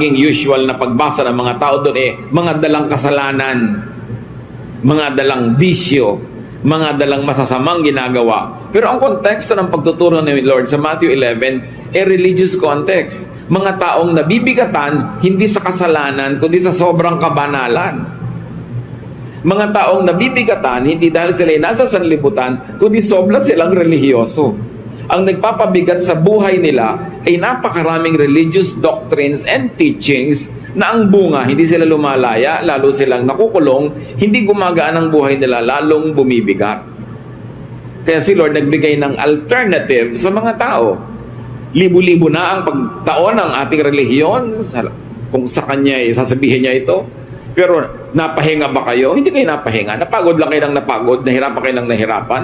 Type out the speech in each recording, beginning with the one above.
laging usual na pagbasa ng mga tao doon mga dalang kasalanan, mga dalang bisyo, mga dalang masasamang ginagawa. Pero ang konteksto ng pagtuturo ni Lord sa Matthew 11 religious context. Mga taong nabibigatan hindi sa kasalanan kundi sa sobrang kabanalan. Mga taong nabibigatan hindi dahil sila nasa sanlibutan kundi sobra silang relihiyoso. Ang nagpapabigat sa buhay nila ay napakaraming religious doctrines and teachings na ang bunga, hindi sila lumalaya, lalo silang nakukulong, hindi gumagaan ang buhay nila, lalong bumibigat. Kaya si Lord nagbigay ng alternative sa mga tao. Libo-libo na ang pagtaon ng ating relihiyon, kung sa kanya sasabihin niya ito. Pero napahinga ba kayo? Hindi kayo napahinga. Napagod lang kayo ng napagod, nahirapan kayo ng nahirapan.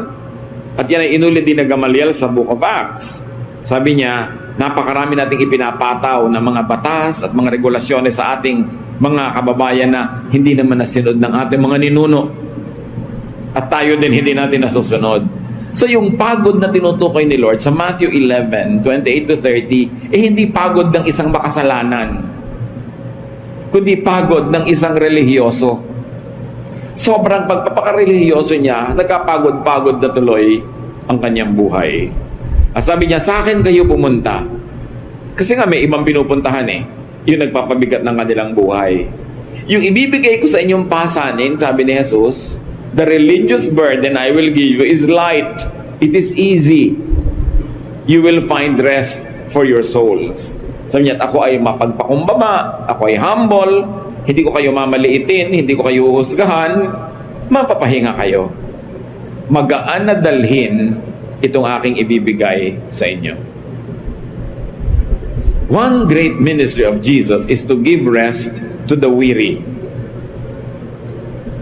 At yan ay inulit din na Gamaliel sa Book of Acts. Sabi niya, napakarami nating ipinapataw ng mga batas at mga regulasyones sa ating mga kababayan na hindi naman nasunod ng ating mga ninuno. At tayo din hindi natin nasusunod. So yung pagod na tinutukoy ni Lord sa Matthew 11:28-30, hindi pagod ng isang makasalanan, kundi pagod ng isang relihiyoso. Sobrang pagpapakarelihiyoso niya, nagkapagod-pagod na tuloy ang kanyang buhay. At sabi niya, sa akin kayo pumunta. Kasi nga may ibang pinupuntahan yung nagpapabigat ng kanilang buhay. Yung ibibigay ko sa inyong pasanin, sabi ni Jesus, the religious burden I will give you is light. It is easy. You will find rest for your souls. Sabi niya, ako ay mapagpakumbaba, ako ay humble, hindi ko kayo mamaliitin, hindi ko kayo uhusgahan, mapapahinga kayo. Magaan na dalhin itong aking ibibigay sa inyo. One great ministry of Jesus is to give rest to the weary.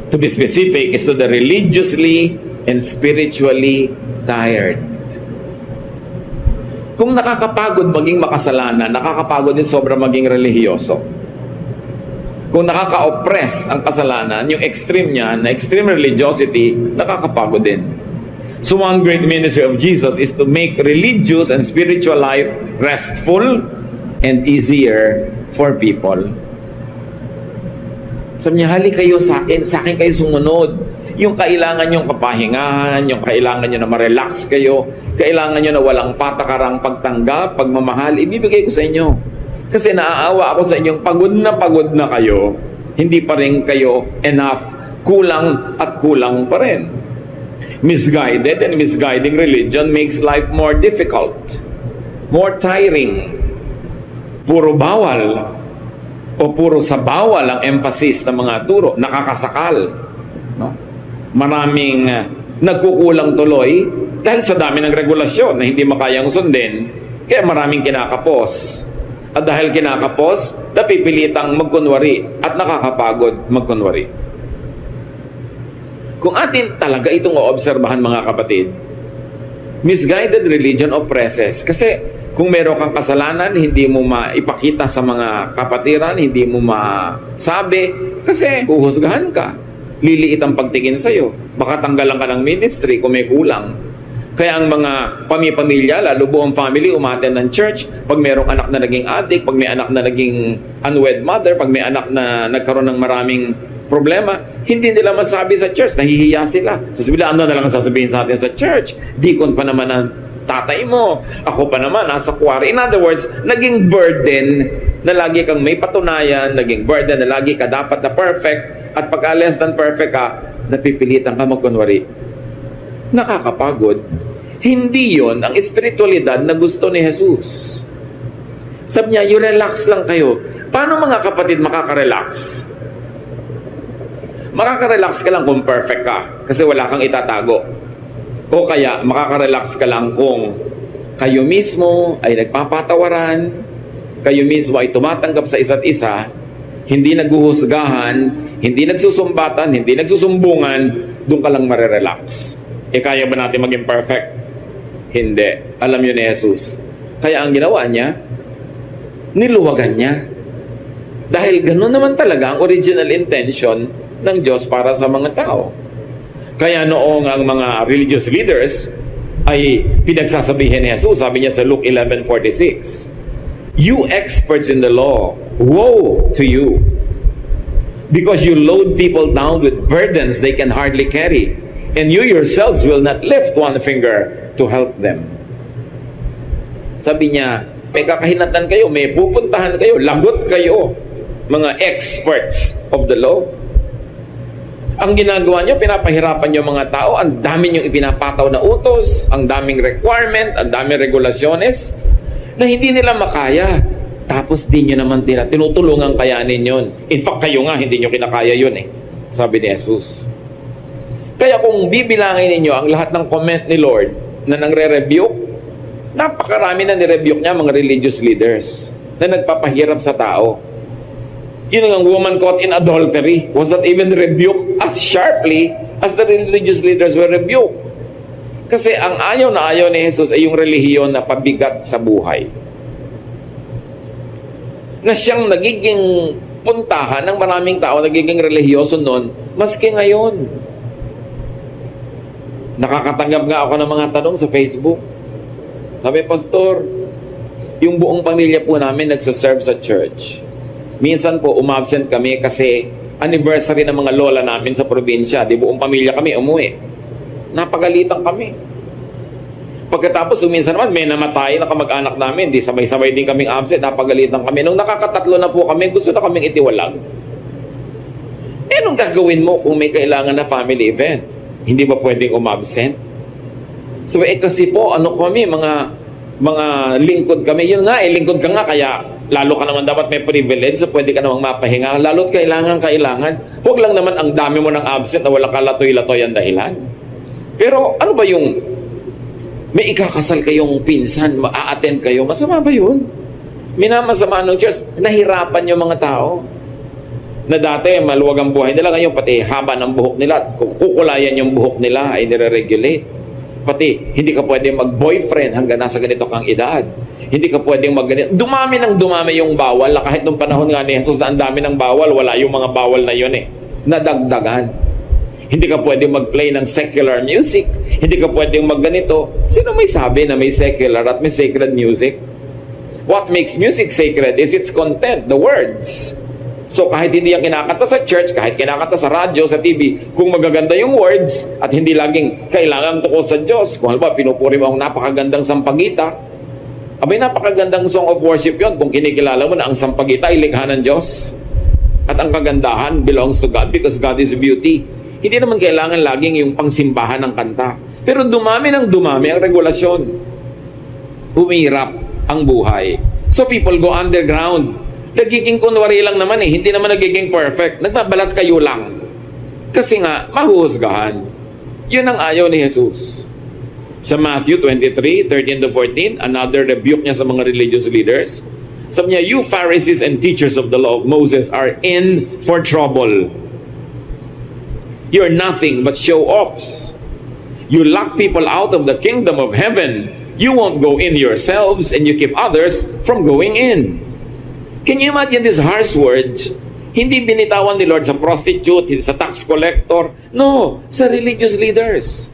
To be specific, is to the religiously and spiritually tired. Kung nakakapagod maging makasalanan, nakakapagod din sobra maging relihiyoso. Kung nakaka-oppress ang kasalanan, yung extreme niya, na extreme religiosity, nakakapagod din. So one great ministry of Jesus is to make religious and spiritual life restful and easier for people. Sabi niya, hali kayo sa akin kayo sumunod. Yung kailangan yung kapahingahan, yung kailangan nyo na ma-relax kayo, kailangan nyo na walang patakarang pagtanggap, pagmamahal, ibibigay ko sa inyo. Kasi naaawa ako sa inyong pagod na kayo, hindi pa rin kayo enough, kulang at kulang pa rin. Misguided and misguiding religion makes life more difficult, more tiring. Puro bawal o puro sa bawal ang emphasis ng mga turo, nakakasakal. No? Maraming nagkukulang tuloy dahil sa dami ng regulasyon na hindi makayang sundin, kaya maraming kinakapos. At dahil kinakapos, napipilitang magkunwari at nakakapagod magkunwari. Kung atin talaga itong oobserbahan mga kapatid, misguided religion oppresses. Kasi kung meron kang kasalanan, hindi mo maipakita sa mga kapatiran, hindi mo masabi, kasi huhusgahan ka. Liliit ang pagtingin sa'yo. Baka tanggalan ka ng ministry kung may kulang. Kaya ang mga pamilya, lalo buong family, umattend ng church. Pag mayroong anak na naging addict, pag may anak na naging unwed mother, pag may anak na nagkaroon ng maraming problema, hindi nila masabi sa church, nahihiya sila. Sasabihin, ano na lang sasabihin sa atin sa church? Deacon pa naman ang tatay mo. Ako pa naman, nasa kuwari. In other words, naging burden na lagi kang may patunayan, naging burden na lagi ka dapat na perfect, at pagka less than perfect ka, napipilitan ka magkunwari. Nakakapagod. Hindi yon ang espiritualidad na gusto ni Jesus. Sabi niya, you relax lang kayo. Paano mga kapatid makaka-relax? Makaka-relax ka lang kung perfect ka kasi wala kang itatago. O kaya makaka-relax ka lang kung kayo mismo ay nagpapatawaran, kayo mismo ay tumatanggap sa isa't isa, hindi naghuhusgahan, hindi nagsusumbatan, hindi nagsusumbungan, doon ka lang marirelax. Kaya ba natin maging perfect? Hindi. Alam yun ni Jesus. Kaya ang ginawa niya, niluwagan niya. Dahil gano'n naman talaga ang original intention ng Diyos para sa mga tao. Kaya noong ang mga religious leaders ay pinagsasabihin ni Jesus, sabi niya sa Luke 11:46, You experts in the law, woe to you! Because you load people down with burdens they can hardly carry, and you yourselves will not lift one finger to help them. Sabi niya, may kakahinatan kayo, may pupuntahan kayo, lagot kayo, mga experts of the law. Ang ginagawa niyo, pinapahirapan niyo mga tao, ang dami niyong ipinapataw na utos, ang daming requirement, ang daming regulasyones, na hindi nila makaya. Tapos di nyo naman tinutulungan kayanin yun. In fact, kayo nga, hindi nyo kinakaya yun eh. Sabi ni Jesus. Kaya kung bibilangin ninyo ang lahat ng comment ni Lord na nangre-rebuke, napakarami na ni-rebuke niya mga religious leaders na nagpapahirap sa tao. Yun ang woman caught in adultery was not even rebuked as sharply as the religious leaders were rebuked. Kasi ang ayaw na ayaw ni Jesus ay yung relihiyon na pabigat sa buhay. Na siyang nagiging puntahan ng maraming tao, nagiging relihiyoso noon, maski ngayon. Nakakatanggap nga ako ng mga tanong sa Facebook. Sabi, Pastor, yung buong pamilya po namin nagsaserve sa church. Minsan po, umabsent kami kasi anniversary ng mga lola namin sa probinsya. Di buong pamilya kami umuwi. Napagalitan kami. Pagkatapos, minsan naman, may namatay na kamag-anak namin. Di sabay-sabay din kaming absent. Napagalitan kami. Nung nakakatatlo na po kami, gusto na kaming itiwalag. Eh, anong gagawin mo kung may kailangan na family event? Hindi ba pwedeng umabsent? So, kasi po, ano kami, mga lingkod kami. Yun nga, lingkod ka nga, kaya lalo ka naman dapat may privilege, so pwede ka namang mapahinga. Lalo't kailangan. Huwag lang naman ang dami mo ng absent na walang kalatoy-latoy ang dahilan. Pero ano ba yung may ikakasal kayong pinsan, maa-attend kayo, masama ba yun? Minamasama ng church, nahirapan yung mga tao. Na dati, maluwag ang buhay nila, ngayon pati haba ng buhok nila, kukulayan yung buhok nila, ay nire-regulate. Pati, hindi ka pwede mag-boyfriend hanggang nasa ganito kang edad. Hindi ka pwedeng mag-ganito. Dumami yung bawal, kahit nung panahon nga ni Jesus na ang dami ng bawal, wala yung mga bawal na yun eh. Nadagdagan. Hindi ka pwedeng mag-play ng secular music. Hindi ka pwedeng mag-ganito. Sino may sabi na may secular at may sacred music? What makes music sacred is its content, the words. So kahit hindi yan kinakanta sa church, kahit kinakanta sa radyo, sa TV, kung magaganda yung words at hindi laging kailangan tukol sa Diyos, kung halimbawa pinupuri mo ang napakagandang sampagita, abay napakagandang song of worship yon kung kinikilala mo na ang sampagita ay likha ng Diyos at ang kagandahan belongs to God because God is beauty. Hindi naman kailangan laging yung pangsimbahan ng kanta. Pero dumami ang regulasyon. Humihirap ang buhay. So people go underground. Nagiging kunwari lang naman hindi naman nagiging perfect. Nagbabalat kayo lang. Kasi nga, mahuhusgahan. Yun ang ayaw ni Jesus. Sa Matthew 23:13-14, another rebuke niya sa mga religious leaders. Sabi niya, you Pharisees and teachers of the law of Moses are in for trouble. You're nothing but show-offs. You lock people out of the kingdom of heaven. You won't go in yourselves and you keep others from going in. Can you imagine these harsh words? Hindi binitawan ni Lord sa prostitute, sa tax collector. No, sa religious leaders.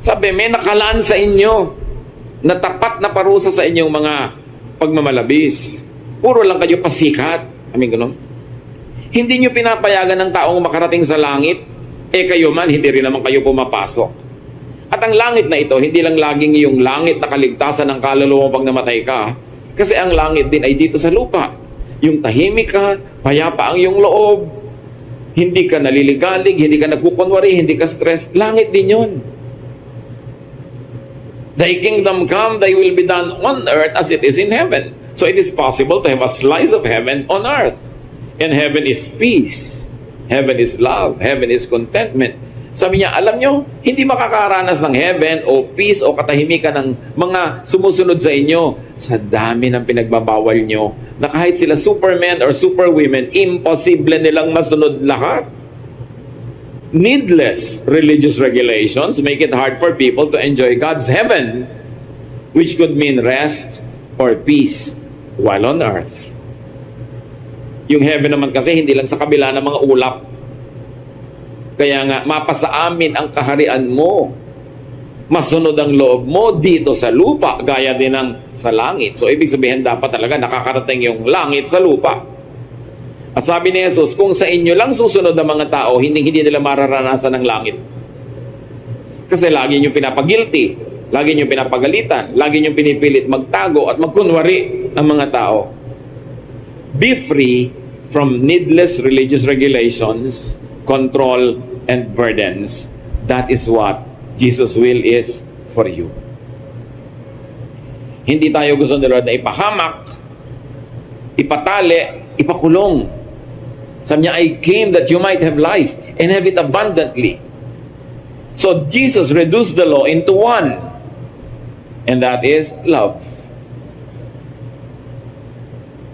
Sabi, may nakalaan sa inyo na tapat na parusa sa inyong mga pagmamalabis. Puro lang kayo pasikat. Ganun. Hindi nyo pinapayagan ng taong makarating sa langit. Kayo man, hindi rin naman kayo pumapasok. At ang langit na ito, hindi lang laging yung langit na kaligtasan ng kaluluwa pag namatay ka. Kasi ang langit din ay dito sa lupa. Yung tahimik ka, payapa ang iyong loob, hindi ka naliligalig, hindi ka nagkukunwari, hindi ka stress, langit din yun. Thy kingdom come, thy will be done on earth as it is in heaven. So it is possible to have a slice of heaven on earth. And heaven is peace. Heaven is love. Heaven is contentment. Sabi niya, alam nyo, hindi makakaranas ng heaven o peace o katahimikan ng mga sumusunod sa inyo sa dami ng pinagbabawal nyo na kahit sila supermen or superwomen, imposible nilang masunod lahat. Needless religious regulations make it hard for people to enjoy God's heaven, which could mean rest or peace while on earth. Yung heaven naman kasi hindi lang sa kabila ng mga ulap. Kaya nga, mapasa amin ang kaharian mo. masunod ang loob mo dito sa lupa, gaya din ng sa langit. So, ibig sabihin, dapat talaga nakakarating yung langit sa lupa. At sabi ni Jesus, kung sa inyo lang susunod ang mga tao, hindi nila mararanasan ng langit. Kasi lagi nyo pinapagilty, lagi nyo pinapagalitan, lagi nyo pinipilit magtago at magkunwari ang mga tao. Be free from needless religious regulations, control, and burdens. That is what Jesus' will is for you. Hindi tayo gusto ni Lord na ipahamak, ipatali, ipakulong. Sabi niya, I came that you might have life and have it abundantly. So Jesus reduced the law into one, and that is love.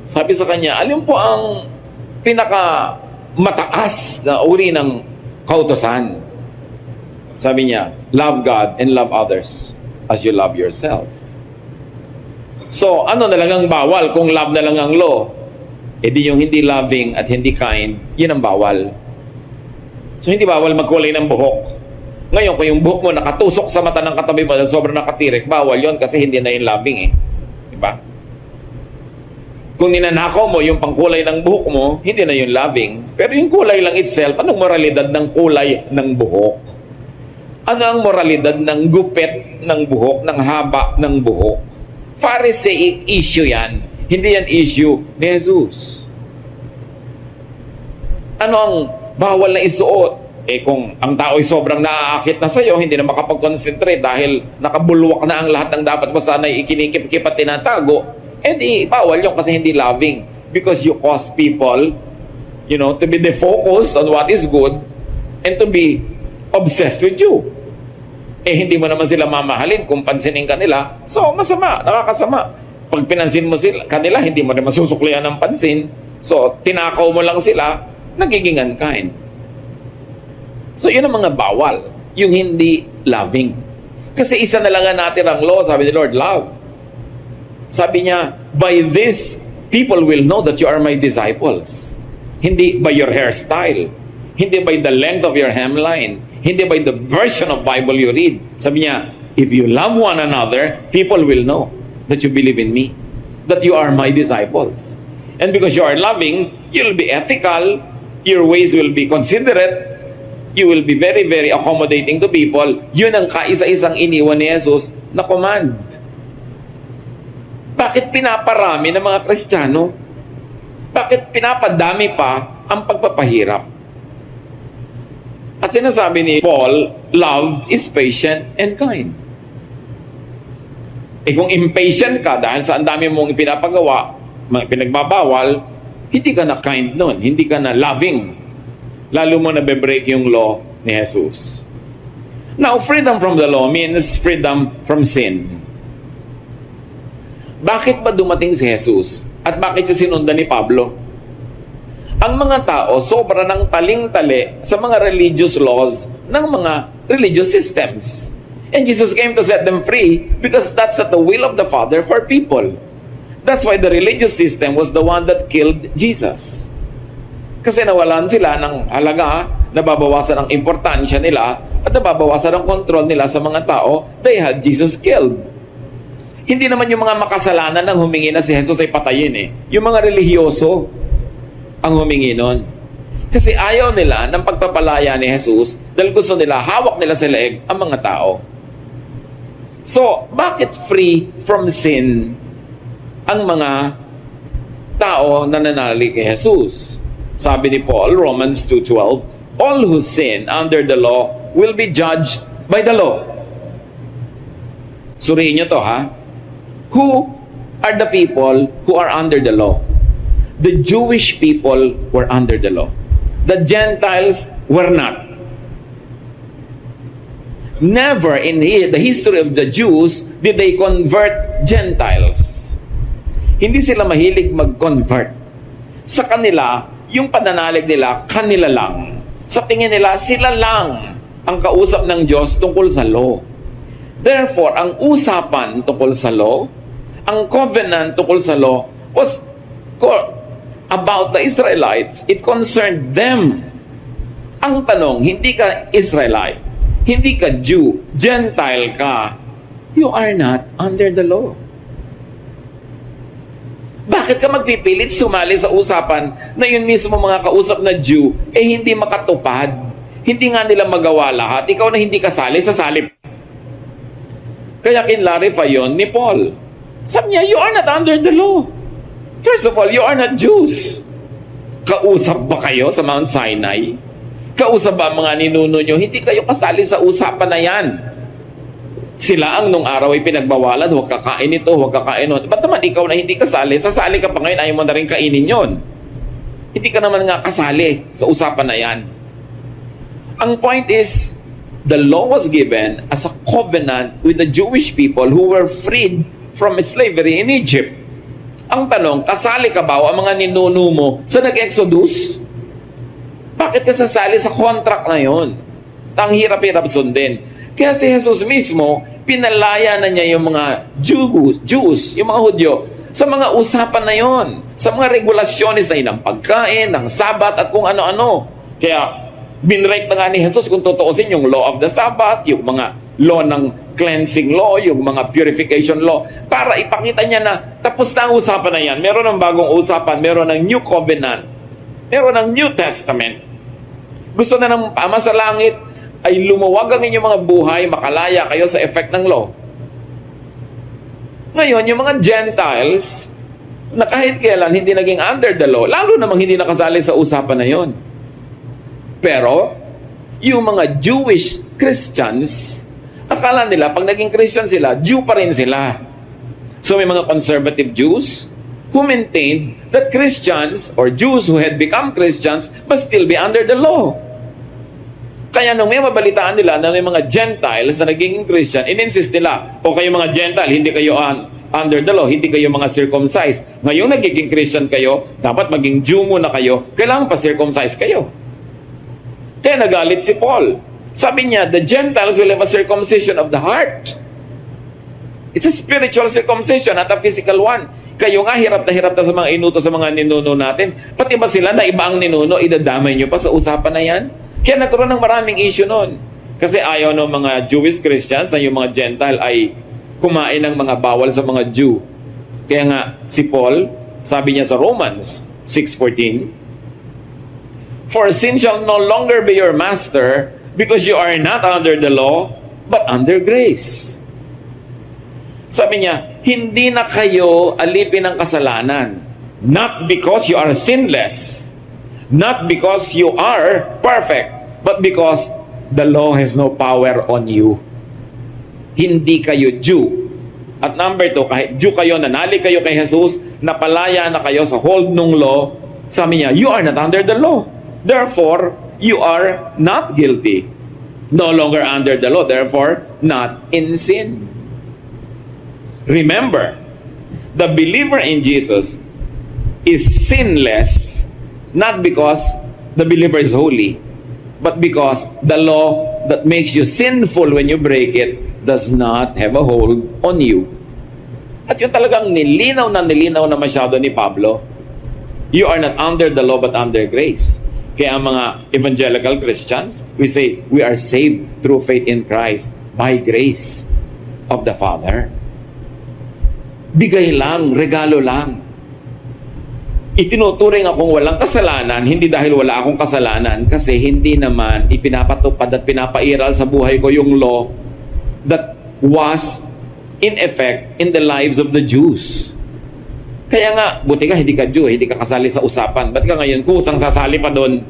Sabi sa kanya, alin po ang pinaka mataas na uri ng kautusan? Sabi niya, love God and love others as you love yourself. So, ano na lang ang bawal kung love na lang ang law? E di yung hindi loving at hindi kind, yun ang bawal. So, hindi bawal magkulay ng buhok. Ngayon, kung yung buhok mo nakatusok sa mata ng katabi mo na sobrang nakatirik, bawal yon kasi hindi na yung loving eh. Diba? Kung ninanakaw mo yung pangkulay ng buhok mo, hindi na yung loving. Pero yung kulay lang itself, anong moralidad ng kulay ng buhok? Ano ang moralidad ng gupit ng buhok, ng haba ng buhok? Pharisaic issue yan. Hindi yan issue ni Jesus. Ano ang bawal na isuot? Eh kung ang tao ay sobrang naaakit na sa'yo, hindi na makapag-concentrate dahil nakabulwak na ang lahat ng dapat mo sana'y ikinikip-kip at tinatago, eh di bawal yung kasi hindi loving. Because you cause people, to be defocused on what is good and to be obsessed with you. Eh hindi mo naman sila mamahalin kung pansinin ka nila, so masama, nakakasama. Pag pinansin mo sila, kanila, hindi mo rin masusuklian ng pansin. So, tinakaw mo lang sila, nagiging unkind. So, yun ang mga bawal. Yung hindi loving. Kasi isa na lang natin ang law, sabi ni Lord, love. Sabi niya, by this, people will know that you are my disciples. Hindi by your hairstyle. Hindi by the length of your hemline. Hindi by the version of Bible you read. Sabi niya, if you love one another, people will know that you believe in me, that you are my disciples. And because you are loving, you'll be ethical, your ways will be considerate, you will be very, very accommodating to people. Yun ang kaisa-isang iniwan ni Jesus na command. Bakit pinaparami ng mga Kristiyano? Bakit pinapadami pa ang pagpapahirap? At sinasabi ni Paul, love is patient and kind. Eh kung impatient ka dahil sa ang dami mong pinapagawa, pinagbabawal, hindi ka na kind nun, hindi ka na loving. Lalo mo na be-break yung law ni Jesus. Now, freedom from the law means freedom from sin. Bakit ba dumating si Jesus? At bakit siya sinundan ni Pablo? Ang mga tao sobra ng taling-tali sa mga religious laws ng mga religious systems. And Jesus came to set them free because that's at the will of the Father for people. That's why the religious system was the one that killed Jesus. Kasi nawalan sila ng halaga, nababawasan ang importansya nila, at nababawasan ang kontrol nila sa mga tao, they had Jesus killed. Hindi naman yung mga makasalanan nang humingi na si Jesus ay patayin eh. Yung mga relihiyoso ang humingi nun. Kasi ayaw nila ng pagpapalaya ni Jesus dahil gusto nila, hawak nila sa leeg ang mga tao. So, bakit free from sin ang mga tao na nananalig kay Jesus? Sabi ni Paul, Romans 2:12, all who sin under the law will be judged by the law. Suriin nyo to, ha? Who are the people who are under the law? The Jewish people were under the law. The Gentiles were not. Never in the history of the Jews did they convert Gentiles. Hindi sila mahilig mag-convert. Sa kanila, yung pananalig nila, kanila lang. Sa tingin nila, sila lang ang kausap ng Diyos tungkol sa law. Therefore, ang usapan tungkol sa law, ang covenant tungkol sa law, was about the Israelites. It concerned them. Ang tanong, hindi ka Israelite, hindi ka Jew, Gentile ka, you are not under the law. Bakit ka magpipilit sumali sa usapan na yun mismo mga kausap na Jew, hindi makatupad? Hindi nga nila magawa lahat. Ikaw na hindi kasali, sasali. Kaya kinlarify yun ni Paul. Sabi niya, you are not under the law. First of all, you are not Jews. Kausap ba kayo sa Mount Sinai? Kausap ba mga ninuno nyo? Hindi kayo kasali sa usapan na yan. Sila ang nung araw ay pinagbawalan, huwag kakain ito, huwag kakain ito. Ba't naman ikaw na hindi kasali? Sasali ka pa ngayon, ayaw mo na rin kainin yon. Hindi ka naman nga kasali sa usapan na yan. Ang point is, the law was given as a covenant with the Jewish people who were freed from slavery in Egypt. Ang tanong, kasali ka ba o ang mga ninuno mo sa nag-Exodus? Bakit ka sasali sa contract na yon? Ang hirap-hirap sundin. Kaya si Jesus mismo, pinalaya na niya yung mga Jews, yung mga Hudyo, sa mga usapan na yon, sa mga regulasyones na yun, ng pagkain, ng Sabat at kung ano-ano. Kaya, binrate na nga ni Jesus kung tutuusin yung law of the Sabbath, yung mga law ng cleansing law, yung mga purification law, para ipakita niya na tapos na ang usapan na yan. Meron ng bagong usapan, meron ng New Covenant, meron ng New Testament. Gusto na ng Ama sa Langit ay lumuwag ang inyong mga buhay, makalaya kayo sa effect ng law. Ngayon, yung mga Gentiles, na kahit kailan hindi naging under the law, lalo namang hindi nakasali sa usapan na yon. Pero, yung mga Jewish Christians, akala nila, pag naging Christian sila, Jew pa rin sila. So may mga conservative Jews who maintained that Christians or Jews who had become Christians must still be under the law. Kaya nung may mabalitaan nila na may mga Gentiles na naging Christian, in-insist nila, o kayo mga Gentile, hindi kayo under the law, hindi kayo mga circumcised. Ngayong nagiging Christian kayo, dapat maging Jew muna kayo, kailangan pa circumcised kayo. Kaya nagalit si Paul. Sabi niya, the Gentiles will have a circumcision of the heart. It's a spiritual circumcision, not a physical one. Kayo nga, hirap na sa mga inuto sa mga ninuno natin. Pati ba sila na iba ang ninuno, idadamay nyo pa sa usapan na yan? Kaya nagkaroon ng maraming issue noon. Kasi ayaw ng mga Jewish Christians na yung mga Gentile ay kumain ng mga bawal sa mga Jew. Kaya nga, si Paul, sabi niya sa Romans 6:14, for sin shall no longer be your master, because you are not under the law, but under grace. Sabi niya, hindi na kayo alipin ng kasalanan. Not because you are sinless. Not because you are perfect. But because the law has no power on you. Hindi kayo Jew. At number 2, kahit Jew kayo, nanali kayo kay Jesus, napalaya na kayo sa hold nung law, sabi niya, you are not under the law. Therefore, you are not guilty. No longer under the law, therefore, not in sin. Remember, the believer in Jesus is sinless, not because the believer is holy, but because the law that makes you sinful when you break it does not have a hold on you. At yun talagang nilinaw na masyado ni Pablo. You are not under the law but under grace. Kaya ang mga evangelical Christians, we say, we are saved through faith in Christ by grace of the Father. Bigay lang, regalo lang. Itinuturing akong walang kasalanan, hindi dahil wala akong kasalanan, kasi hindi naman ipinapatupad at pinapairal sa buhay ko yung law that was in effect in the lives of the Jews. Kaya nga, buti ka hindi ka Jew, hindi ka kasali sa usapan. Ba't ka ngayon kusang sasali pa doon?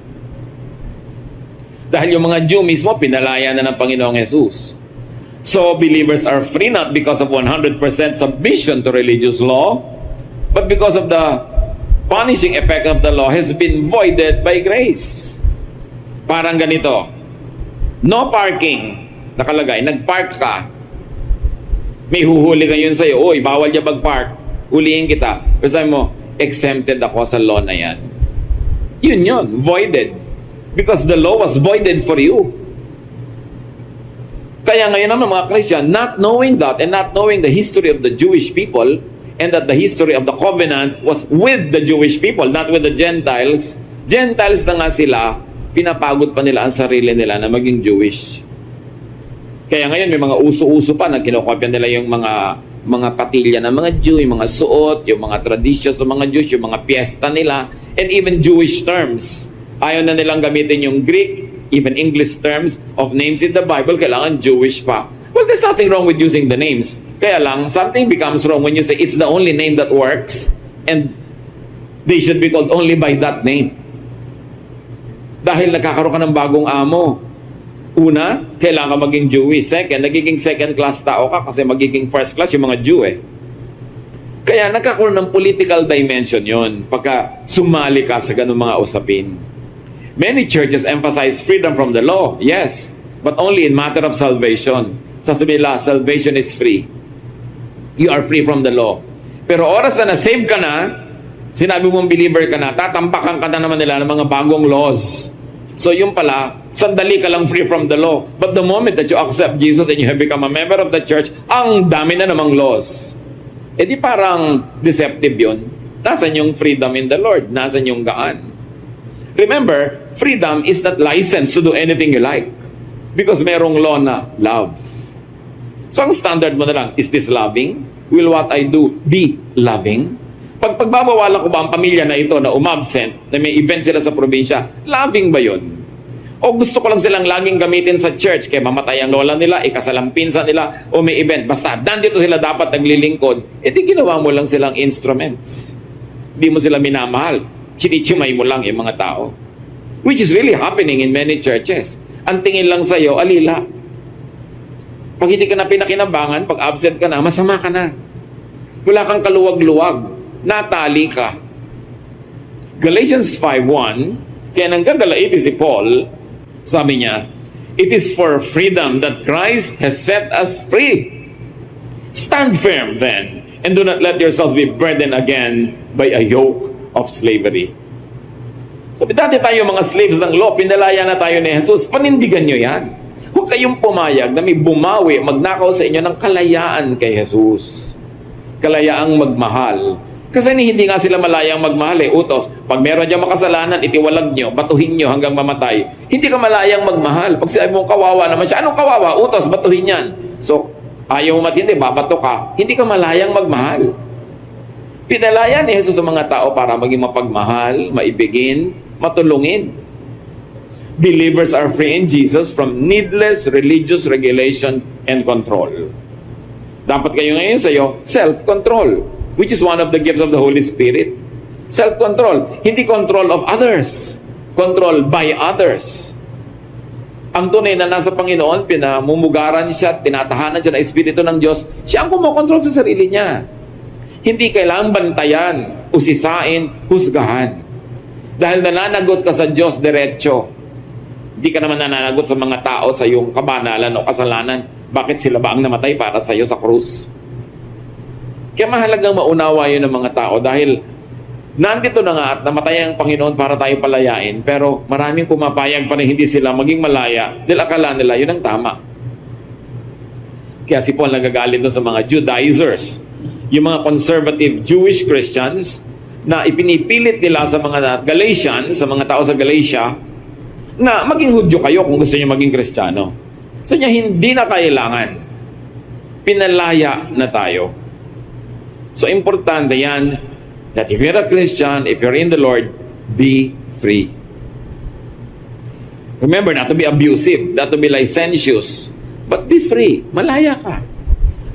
Dahil yung mga Jew mismo, pinalaya na ng Panginoong Jesus. So, believers are free not because of 100% submission to religious law, but because of the punishing effect of the law has been voided by grace. Parang ganito, no parking, nakalagay, nagpark ka, may huhuli ngayon sa'yo, oy, bawal niya mag-park, hulihin kita. Pero sabi mo, exempted ako sa law na yan. Yun, voided. Because the law was voided for you. Kaya ngayon naman mga Christian, not knowing that and not knowing the history of the Jewish people, and that the history of the covenant was with the Jewish people, not with the Gentiles. Gentiles na nga sila, pinapagod pa nila ang sarili nila na maging Jewish. Kaya ngayon may mga uso-uso pa na kinokopya nila yung mga patilya ng mga Jew, yung mga suot, yung mga traditions ng mga Jews, yung mga piyesta nila, and even Jewish terms. Ayaw na nilang gamitin yung Greek, even English terms of names in the Bible, kailangan Jewish pa. Well, there's nothing wrong with using the names. Kaya lang, something becomes wrong when you say it's the only name that works, and they should be called only by that name. Dahil nagkakaroon ka ng bagong amo. Una, kailangan maging Jewish. Second, nagiging second class tao ka kasi magiging first class yung mga Jew eh. Kaya nagkakaroon ng political dimension yon pagka sumali ka sa ganung mga usapin. Many churches emphasize freedom from the law, yes, but only in matter of salvation. Sasabihin nila, salvation is free. You are free from the law. Pero oras na na-save ka na, sinabi mong believer ka na, tatampakan ka na naman nila ng mga bagong laws. So yung pala, sandali ka lang free from the law. But the moment that you accept Jesus and you have become a member of the church, ang dami na namang laws. E di parang deceptive yun. Nasaan yung freedom in the Lord? Nasaan yung gaan? Remember, freedom is not license to do anything you like. Because merong law na love. So ang standard mo na lang, is this loving? Will what I do be loving? Pag pagbabawalan ko ba ang pamilya na ito na umabsent, na may event sila sa probinsya, loving ba yun? O gusto ko lang silang laging gamitin sa church, kaya mamatay ang lola nila, ikasal ang pinsan nila, o may event, basta nandito sila dapat naglilingkod, di ginawa mo lang silang instruments. Di mo sila minamahal, chinichimay mo lang yung mga tao. Which is really happening in many churches. Ang tingin lang sa'yo, alila. Pag hindi ka na pinakinabangan, pag absent ka na, masama ka na. Wala kang kaluwag-luwag. Natali ka. Galatians 5:1, kaya nanggagalaiti si Paul, sabi niya, it is for freedom that Christ has set us free. Stand firm then, and do not let yourselves be burdened again by a yoke of slavery. Sabi, dati tayo mga slaves ng law, pinalaya na tayo ni Jesus, panindigan nyo yan. Huwag kayong pumayag na may bumawi, magnakaw sa inyo ng kalayaan kay Jesus. Kalayaang magmahal. Kasi hindi nga sila malayang magmahal eh, utos. Pag meron diyang makasalanan, itiwalag nyo, batuhin nyo hanggang mamatay. Hindi ka malayang magmahal. Pag sinabi mong kawawa naman siya, anong kawawa? Utos, batuhin yan. So, ayaw mo matindi, babato ka. Hindi ka malayang magmahal. Pinalaya ni Jesus sa mga tao para maging mapagmahal, maibigin, matulungin. Believers are free in Jesus from needless religious regulation and control. Dapat kayo ngayon sa'yo, self-control. Which is one of the gifts of the Holy Spirit. Self-control. Hindi control of others. Control by others. Ang tunay na nasa Panginoon, pinamumugaran siya, tinatahanan siya ng Espiritu ng Diyos, siya ang kumokontrol sa sarili niya. Hindi kailangang bantayan, usisain, husgahan. Dahil nananagot ka sa Diyos diretso. Hindi ka naman nananagot sa mga tao sa iyong kabanalan o kasalanan. Bakit sila ba ang namatay para sa iyo sa krus? Kaya mahalagang maunawa yun ng mga tao dahil nandito na nga at namatay ang Panginoon para tayo palayain, pero maraming pumapayag pa na hindi sila maging malaya dahil akala nila yun ang tama. Kaya si Paul nagagalit doon sa mga Judaizers, yung mga conservative Jewish Christians na ipinipilit nila sa mga Galatians, sa mga tao sa Galatia, na maging Hudyo kayo kung gusto niyo maging Kristiyano. So niya, hindi na kailangan. Pinalaya na tayo. So, importante yan that if you're a Christian, if you're in the Lord, be free. Remember, not to be abusive, not to be licentious, but be free. Malaya ka.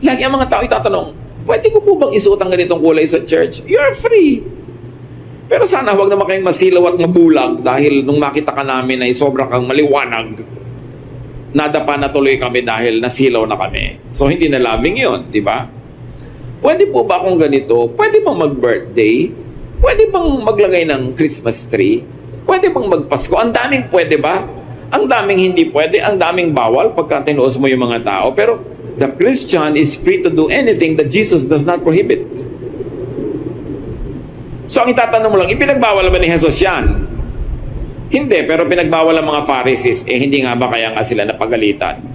Lagi ang mga tao itatanong, pwede ko po bang isuot ang ganitong kulay sa church? You're free. Pero sana huwag naman kayong masilaw at mabulag dahil nung makita ka namin ay sobra kang maliwanag, nadapa na tuloy kami dahil nasilaw na kami. So, hindi na loving yun, di ba? Pwede po ba akong ganito? Pwede bang mag-birthday? Pwede bang maglagay ng Christmas tree? Pwede bang magpasko? Ang daming pwede ba? Ang daming hindi pwede, ang daming bawal pagka tinuos mo yung mga tao. Pero the Christian is free to do anything that Jesus does not prohibit. So ang itatanong mo lang, ipinagbawal ba ni Jesus yan? Hindi, pero pinagbawal ang mga Pharisees. Hindi nga ba kaya nga sila napagalitan?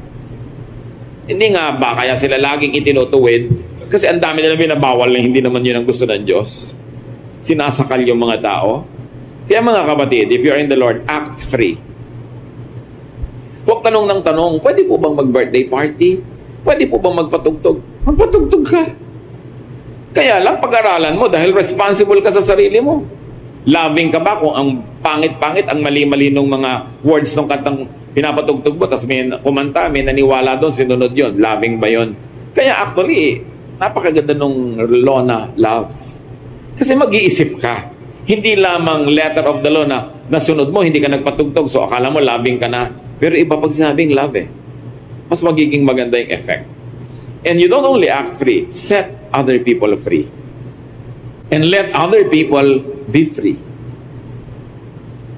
Hindi nga ba kaya sila laging itinutuwid? Kasi ang dami nila binabawal na hindi naman yun ang gusto ng Diyos. Sinasakal yung mga tao. Kaya mga kapatid, if you're in the Lord, act free. Huwag tanong ng tanong, pwede po bang mag-birthday party? Pwede po bang magpatugtog? Magpatugtog ka. Kaya lang, pag-aralan mo dahil responsible ka sa sarili mo. Loving ka ba kung ang pangit-pangit, ang mali-mali ng mga words ng kantang pinapatugtog mo, tapos may kumanta, may naniwala doon, sinunod yon. Loving ba yon? Kaya actually, napakaganda nung law na love. Kasi mag-iisip ka. Hindi lamang letter of the law na nasunod mo, hindi ka nagpatugtog, so akala mo loving ka na. Pero iba pag sinabing love mas magiging maganda yung effect. And you don't only act free, set other people free. And let other people be free.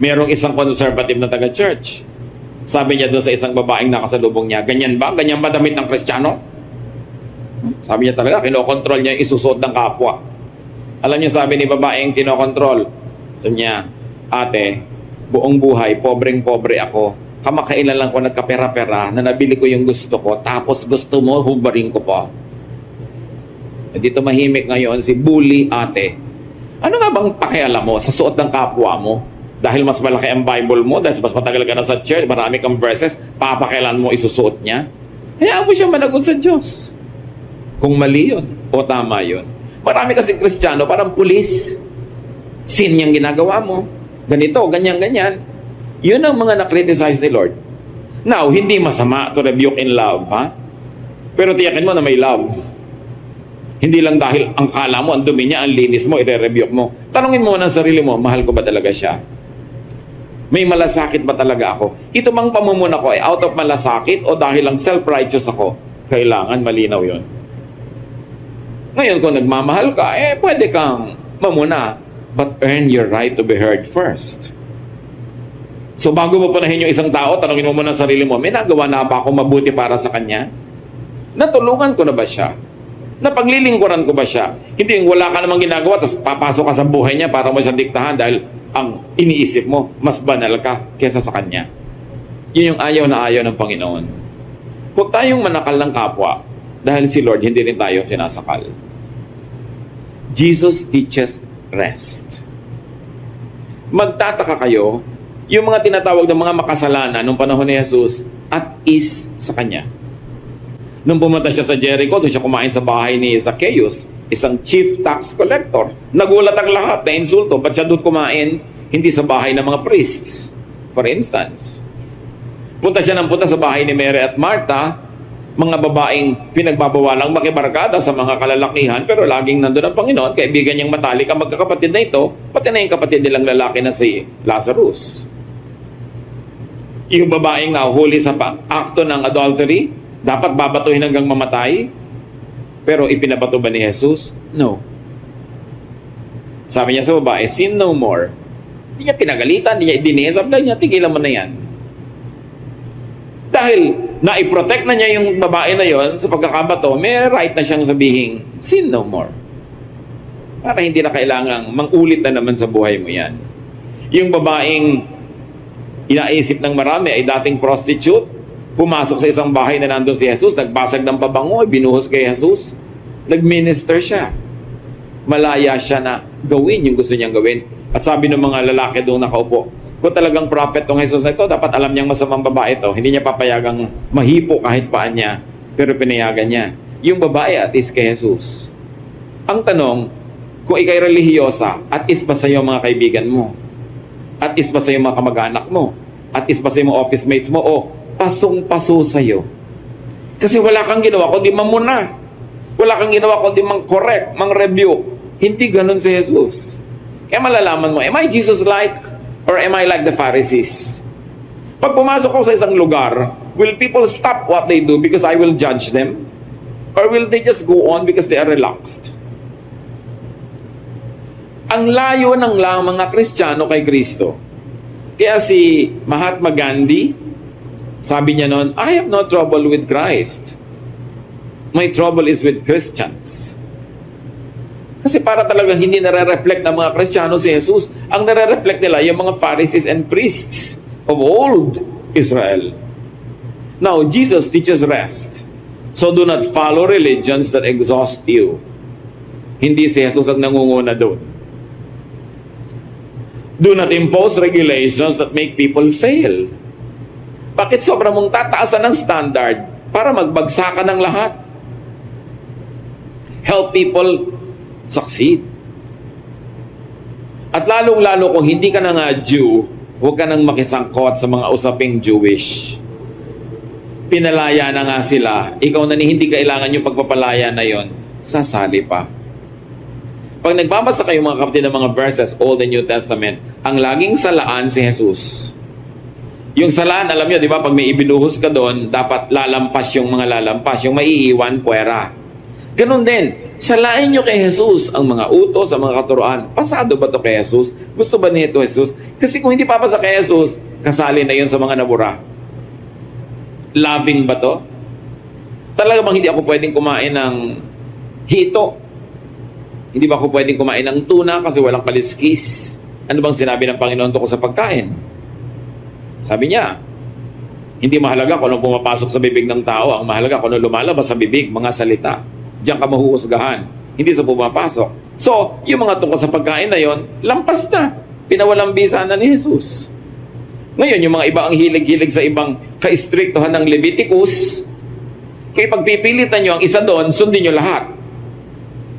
Merong isang conservative na taga-church. Sabi niya doon sa isang babaeng nakasalubong niya, ganyan ba? Ganyan ba damit ng Kristiyano? Sabi niya talaga, kinokontrol niya yung isusot ng kapwa. Alam niyo, sabi ni babaeng kinokontrol, sabi niya, ate, buong buhay, pobreng-pobre ako. Kamakailan lang ko nagkapera-pera na nabili ko yung gusto ko, tapos gusto mo, hubarin ko pa. Dito mahimik ngayon si bully ate. Ano nga bang pakialam mo sa suot ng kapwa mo? Dahil mas malaki ang Bible mo, dahil mas matagal ka na sa church, marami kang verses, papakialan mo isusuot niya? Hayaan mo siya managot sa Diyos. Kung mali yun o tama yun. Marami kasi Kristiyano, parang pulis. Sin yung ginagawa mo. Ganito, ganyan-ganyan. Yun ang mga na-criticize ni Lord. Now, hindi masama to rebuke in love, ha? Pero tiyakin mo na may love. Hindi lang dahil ang kala mo, ang dumi niya, ang linis mo, i-rebuke mo. Tanungin mo ng sarili mo, mahal ko ba talaga siya? May malasakit ba talaga ako? Ito bang pamumuna ko ay out of malasakit o dahil lang self-righteous ako? Kailangan malinaw yon. Ngayon, kung nagmamahal ka, pwede kang mamuna, but earn your right to be heard first. So bago mo punahin yung isang tao, tanungin mo muna sa sarili mo, may nagawa na ba ako mabuti para sa kanya? Natulungan ko na ba siya? Napaglilingkuran ko ba siya? Hindi yung wala ka namang ginagawa, tapos papasok ka sa buhay niya para mo siya diktahan dahil ang iniisip mo, mas banal ka kesa sa kanya. Yun yung ayaw na ayaw ng Panginoon. Huwag tayong manakal ng kapwa dahil si Lord hindi rin tayo sinasakal. Jesus teaches rest. Magtataka kayo, yung mga tinatawag ng mga makasalanan nung panahon ni Jesus at is sa kanya. Nung pumunta siya sa Jericho, doon siya kumain sa bahay ni Zacchaeus, isang chief tax collector. Nagulat ang lahat na insulto. Ba't siya doon kumain? Hindi sa bahay ng mga priests. For instance, punta siya sa bahay ni Mary at Martha, mga babaeng pinagbabawalang makibarkada sa mga kalalakihan, pero laging nandun ang Panginoon, kaibigan niyang matalik ang magkakapatid na ito, pati na yung kapatid nilang lalaki na si Lazarus. Yung babaeng nahuli sa akto ng adultery, dapat babatuhin hanggang mamatay? Pero ipinabato ba ni Jesus? No. Sabi niya sa babae, sin no more. Hindi niya pinagalitan, hindi niya idinihin. Sabi niya, tigilan mo na yan. Dahil naiprotect na niya yung babae na yon sa pagkakabato, may right na siyang sabihin, sin no more. Para hindi na kailangang mangulit na naman sa buhay mo yan. Yung babaeng inaisip ng marami ay dating prostitute, pumasok sa isang bahay na nandun si Jesus, nagbasag ng pabango, binuhos kay Jesus, nagminister siya. Malaya siya na gawin yung gusto niyang gawin. At sabi ng mga lalaki doon nakaupo, kung talagang prophet tong Jesus na ito, dapat alam niyang masamang babae ito. Hindi niya papayagang mahipo kahit paan niya, pero pinayagan niya. Yung babae at is kay Jesus. Ang tanong, kung ikay relihiyosa, at is ba sa iyo mga kaibigan mo? At is ba sa iyo mga kamag-anak mo? At is ba sa iyo mga office mates mo? O pasong-paso sa'yo. Kasi wala kang ginawa kundi mamuna. Wala kang ginawa kundi mang-correct, mang-review. Hindi ganun si Jesus. Kaya malalaman mo, am I Jesus-like or am I like the Pharisees? Pag pumasok ko sa isang lugar, will people stop what they do because I will judge them? Or will they just go on because they are relaxed? Ang layo ng mga Kristiyano kay Kristo. Kaya si Mahatma Gandhi, sabi niya noon, I have no trouble with Christ. My trouble is with Christians. Kasi para talagang hindi nare-reflect ng mga Kristiyano si Jesus. Ang nare-reflect nila yung mga Pharisees and priests of old Israel. Now, Jesus teaches rest. So do not follow religions that exhaust you. Hindi si Jesus ang nangunguna doon. Do not impose regulations that make people fail. Bakit sobra mong tataasan ng standard para magbagsakan ng lahat? Help people succeed. At lalong-lalo kung hindi ka na nga Jew, huwag ka nang makisangkot sa mga usaping Jewish. Pinalaya na nga sila, ikaw na hindi kailangan yung pagpapalaya na yon, sasali pa. Pag nagbabasa kayo mga kapatid ng mga verses, Old and New Testament, ang laging salaan si Jesus. Yung salaan, alam nyo, di ba, pag may ibinuhos ka doon, dapat lalampas yung mga lalampas, yung maiiwan, puwera. Ganun din, salain nyo kay Jesus ang mga utos, ang mga katuruan. Pasado ba to kay Jesus? Gusto ba nito Jesus? Kasi kung hindi papasa kay Jesus, kasali na yun sa mga nabura. Loving ba to? Talaga bang hindi ako pwedeng kumain ng hito? Hindi ba ako pwedeng kumain ng tuna kasi walang kaliskis? Ano bang sinabi ng Panginoon tungkol sa pagkain? Sabi niya, hindi mahalaga kung anong pumapasok sa bibig ng tao. Ang mahalaga kung anong lumalabas sa bibig, mga salita. Diyan ka mahuhusgahan. Hindi sa pumapasok. So, yung mga tungkol sa pagkain na yon, lampas na. Pinawalang bisa na ni Jesus. Ngayon, yung mga iba ang hilig-hilig sa ibang ka-istriktuhan ng Leviticus, kaya pagpipilitan nyo ang isa doon, sundin nyo lahat.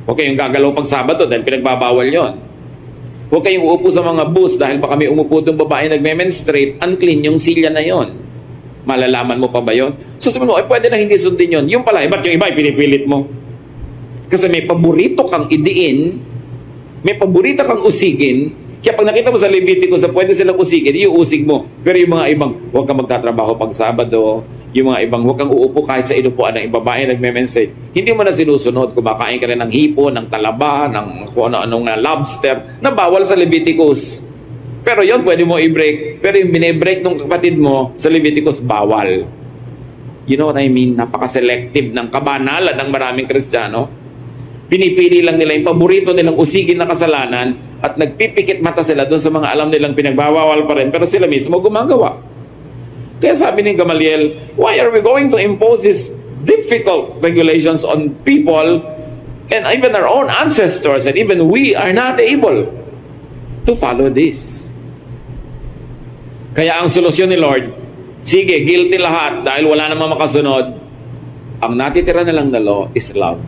Huwag kayong gagalaw pag Sabado dahil pinagbabawal yon. Huwag kayong uupo sa mga bus dahil baka may umupo itong babae nagme-menstruate, unclean yung silya na yon. Malalaman mo pa ba yon? So sabi mo, ay pwede na hindi sundin yon. Yung pala, ba't yung iba pinipilit mo? Kasi may paborito kang idiin, may paborito kang usigin, kaya pag nakita mo sa Leviticus na pwede silang usigin, iuusig mo. Pero yung mga ibang, huwag kang magtatrabaho pag Sabado, yung mga ibang, huwag kang uupo kahit sa inupuan ng babae nagme-menstruate. Hindi mo na sinusunod, kumakain ka rin ng hipo, ng talaba, ng kung ano-anong lobster, na bawal sa Leviticus. Pero yun, pwede mo i-break. Pero yung binibreak ng kapatid mo sa Leviticus, bawal. You know what I mean? Napaka-selective ng kabanalan ng maraming Kristiyano. Pinipili lang nila yung paborito nilang usigin na kasalanan at nagpipikit mata sila doon sa mga alam nilang pinagbawawal pa rin, pero sila mismo gumagawa. Kaya sabi ni Gamaliel, why are we going to impose these difficult regulations on people and even our own ancestors and even we are not able to follow this? Kaya ang solusyon ni Lord, sige, guilty lahat dahil wala namang makasunod. Ang natitira na lang na law is love.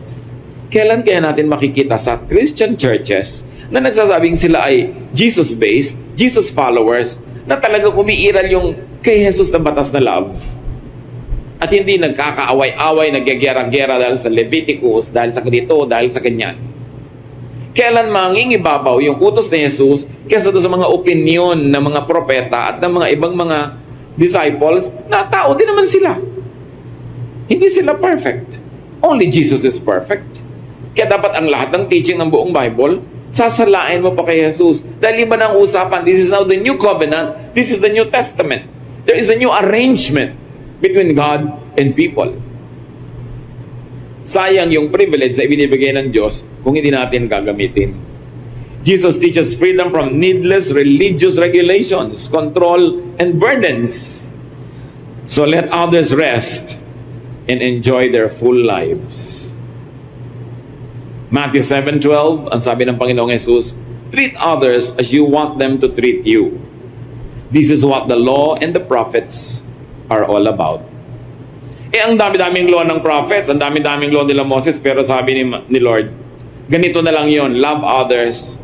Kailan kaya natin makikita sa Christian churches na nagsasabing sila ay Jesus-based, Jesus followers, na talaga kumiiral yung kay Jesus na batas na love? At hindi nagkakaaway-away, nagyagera-gera dahil sa Leviticus, dahil sa ganito, dahil sa ganyan. Kailan mangingibabaw yung utos ni Jesus kaysa doon sa mga opinion ng mga propeta at ng mga ibang mga disciples na tao din naman sila. Hindi sila perfect. Only Jesus is perfect. Kaya dapat ang lahat ng teaching ng buong Bible, sasalain mo pa kay Jesus. Dahil iba na ang usapan. This is now the new covenant. This is the New Testament. There is a new arrangement between God and people. Sayang yung privilege na ibinibigay ng Diyos kung hindi natin gagamitin. Jesus teaches freedom from needless religious regulations, control, and burdens. So let others rest and enjoy their full lives. Matthew 7:12, ang sabi ng Panginoong Jesus, treat others as you want them to treat you. This is what the law and the prophets are all about. Ang dami-daming law ng prophets, ang dami-daming law nila Moses, pero sabi ni Lord, ganito na lang yon: love others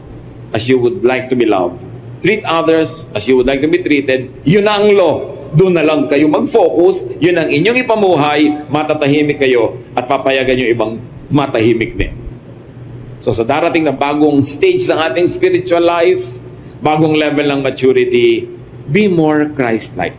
as you would like to be loved. Treat others as you would like to be treated. Yun na ang law. Doon na lang kayo mag-focus, yun ang inyong ipamuhay, matatahimik kayo, at papayagan yung ibang matahimik din. So sa darating na bagong stage ng ating spiritual life, bagong level ng maturity, be more Christ-like.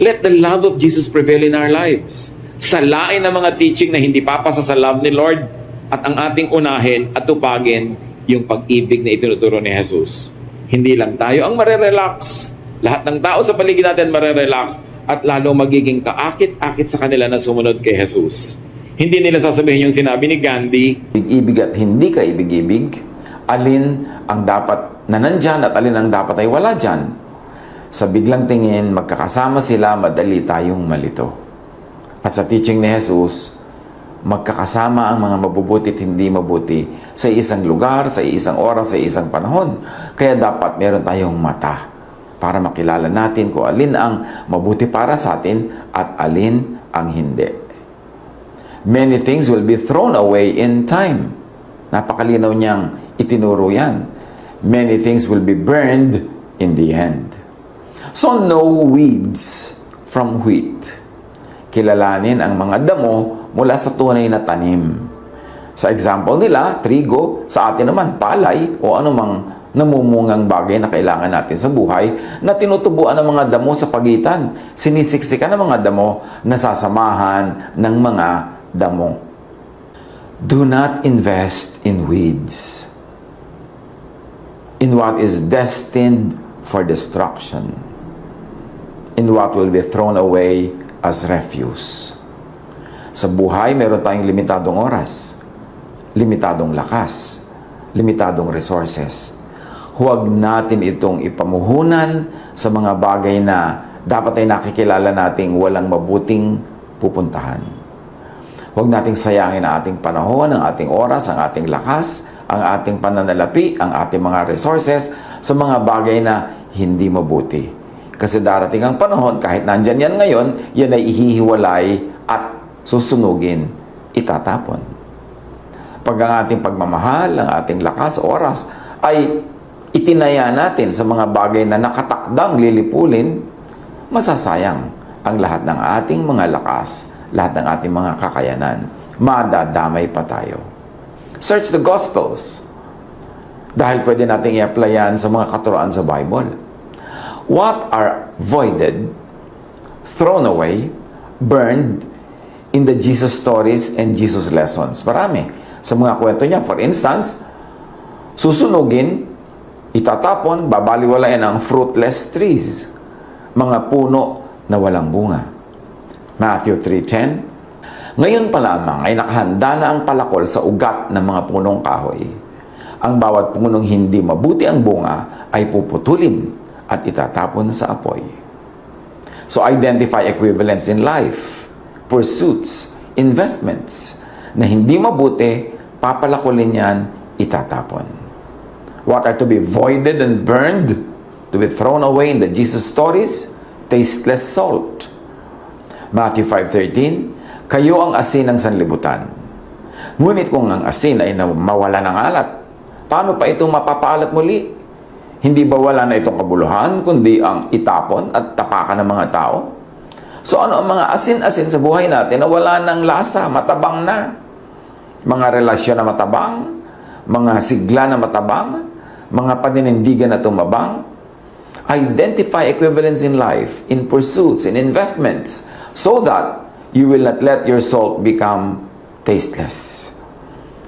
Let the love of Jesus prevail in our lives. Salain ang mga teaching na hindi papasa sa love ni Lord, at ang ating unahin at tupagin yung pag-ibig na itinuturo ni Jesus. Hindi lang tayo ang marerelax, lahat ng tao sa paligid natin marerelax, at lalo magiging kaakit-akit sa kanila na sumunod kay Jesus. Hindi nila sasabihin yung sinabi ni Gandhi, ibig at hindi ka ibig-ibig, alin ang dapat na nandyan at alin ang dapat ay wala dyan. Sa biglang tingin, magkakasama sila, madali tayong malito. At sa teaching ni Jesus, magkakasama ang mga mabubuti at hindi mabuti sa isang lugar, sa isang oras, sa isang panahon. Kaya dapat meron tayong mata para makilala natin kung alin ang mabuti para sa atin at alin ang hindi. Many things will be thrown away in time. Napakalinaw niyang itinuro yan. Many things will be burned in the end. So, know weeds from wheat. Kilalanin ang mga damo mula sa tunay na tanim. Sa example nila, trigo, sa atin naman palay o anumang namumungang bagay na kailangan natin sa buhay na tinutubuan ng mga damo sa pagitan. Sinisiksikan ng mga damo na sasamahan ng mga damo. Do not invest in weeds, in what is destined for destruction, in what will be thrown away as refuse. Sa buhay, meron tayong limitadong oras, limitadong lakas, limitadong resources. Huwag natin itong ipamuhunan sa mga bagay na dapat ay nakikilala nating walang mabuting pupuntahan. Huwag nating sayangin ang ating panahon, ang ating oras, ang ating lakas, ang ating pananalapi, ang ating mga resources sa mga bagay na hindi mabuti. Kasi darating ang panahon, kahit nandyan yan ngayon, yan ay ihihiwalay at susunugin, itatapon. Pag ang ating pagmamahal, ang ating lakas, oras, ay itinaya natin sa mga bagay na nakatakdang lilipulin, masasayang ang lahat ng ating mga lakas, lahat ng ating mga kakayanan. Madadamay pa tayo. Search the Gospels. Dahil pwede nating i-apply yan sa mga katuroan sa Bible. What are voided, thrown away, burned in the Jesus stories and Jesus lessons? Marami. Sa mga kwento niya, for instance, susunugin, itatapon, babaliwalain ang fruitless trees, mga puno na walang bunga. Matthew 3:10. Ngayon pa lamang ay nakahanda na ang palakol sa ugat ng mga punong kahoy. Ang bawat punong hindi mabuti ang bunga ay puputulin at itatapon sa apoy. So identify equivalents in life, pursuits, investments na hindi mabuti, papalakulin yan, itatapon. What are to be voided and burned, to be thrown away in the Jesus stories? Tasteless salt. Matthew 5:13, kayo ang asin ng sanlibutan. Ngunit kung ang asin ay mawala ng alat, paano pa ito mapapaalat muli? Hindi ba wala na itong kabuluhan, kundi ang itapon at tapakan ng mga tao? So ano ang mga asin-asin sa buhay natin na wala ng lasa, matabang na? Mga relasyon na matabang, mga sigla na matabang, mga paninindigan na tumabang. Identify equivalents in life, in pursuits, in investments, so that you will not let your salt become tasteless.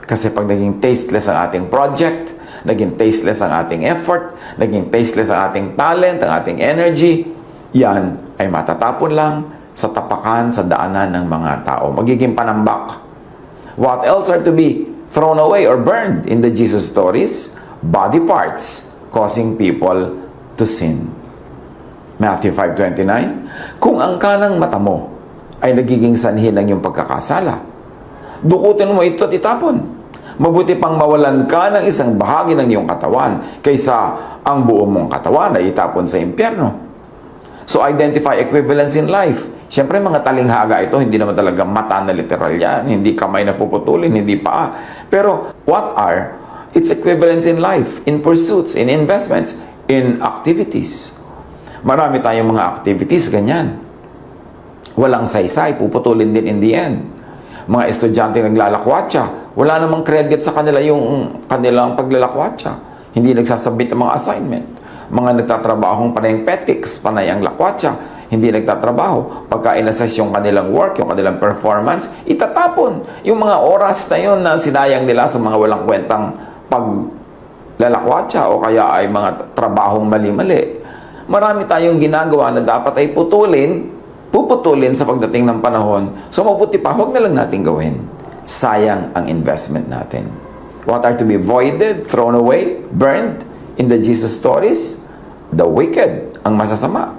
Kasi pag naging tasteless ang ating project, naging tasteless ang ating effort, naging tasteless ang ating talent, ang ating energy, yan ay matatapon lang sa tapakan, sa daanan ng mga tao. Magiging panambak. What else are to be thrown away or burned in the Jesus stories? Body parts causing people to sin. Matthew 5:29, kung ang kanang mata mo ay nagiging sanhi ng iyong pagkakasala, dukutin mo ito at itapon. Mabuti pang mawalan ka ng isang bahagi ng iyong katawan kaysa ang buo mong katawan ay itapon sa impyerno. So identify equivalence in life. Siyempre mga talinghaga ito, hindi naman talaga mata na literal yan, hindi kamay na puputulin, hindi paa. Pero what are its equivalents in life, in pursuits, in investments, in activities? Marami tayong mga activities ganyan. Walang saysay, puputulin din in the end. Mga estudyante naglalakwatsa, wala namang credit sa kanila yung kanilang paglalakwatsa. Hindi nagsasubmit ng mga assignment. Mga nagtatrabahong panay ang petics, panay ang lakwatsa, hindi nagtatrabaho. Pagka in-assess yung kanilang work, yung kanilang performance, itatapon yung mga oras na yun na sinayang nila sa mga walang kwentang paglalakwatsa o kaya ay mga trabahong mali-mali. Marami tayong ginagawa na dapat ay puputulin sa pagdating ng panahon. So mabuti pa, huwag na lang natin gawin. Sayang ang investment natin. What are to be voided, thrown away, burned in the Jesus stories? The wicked, ang masasama.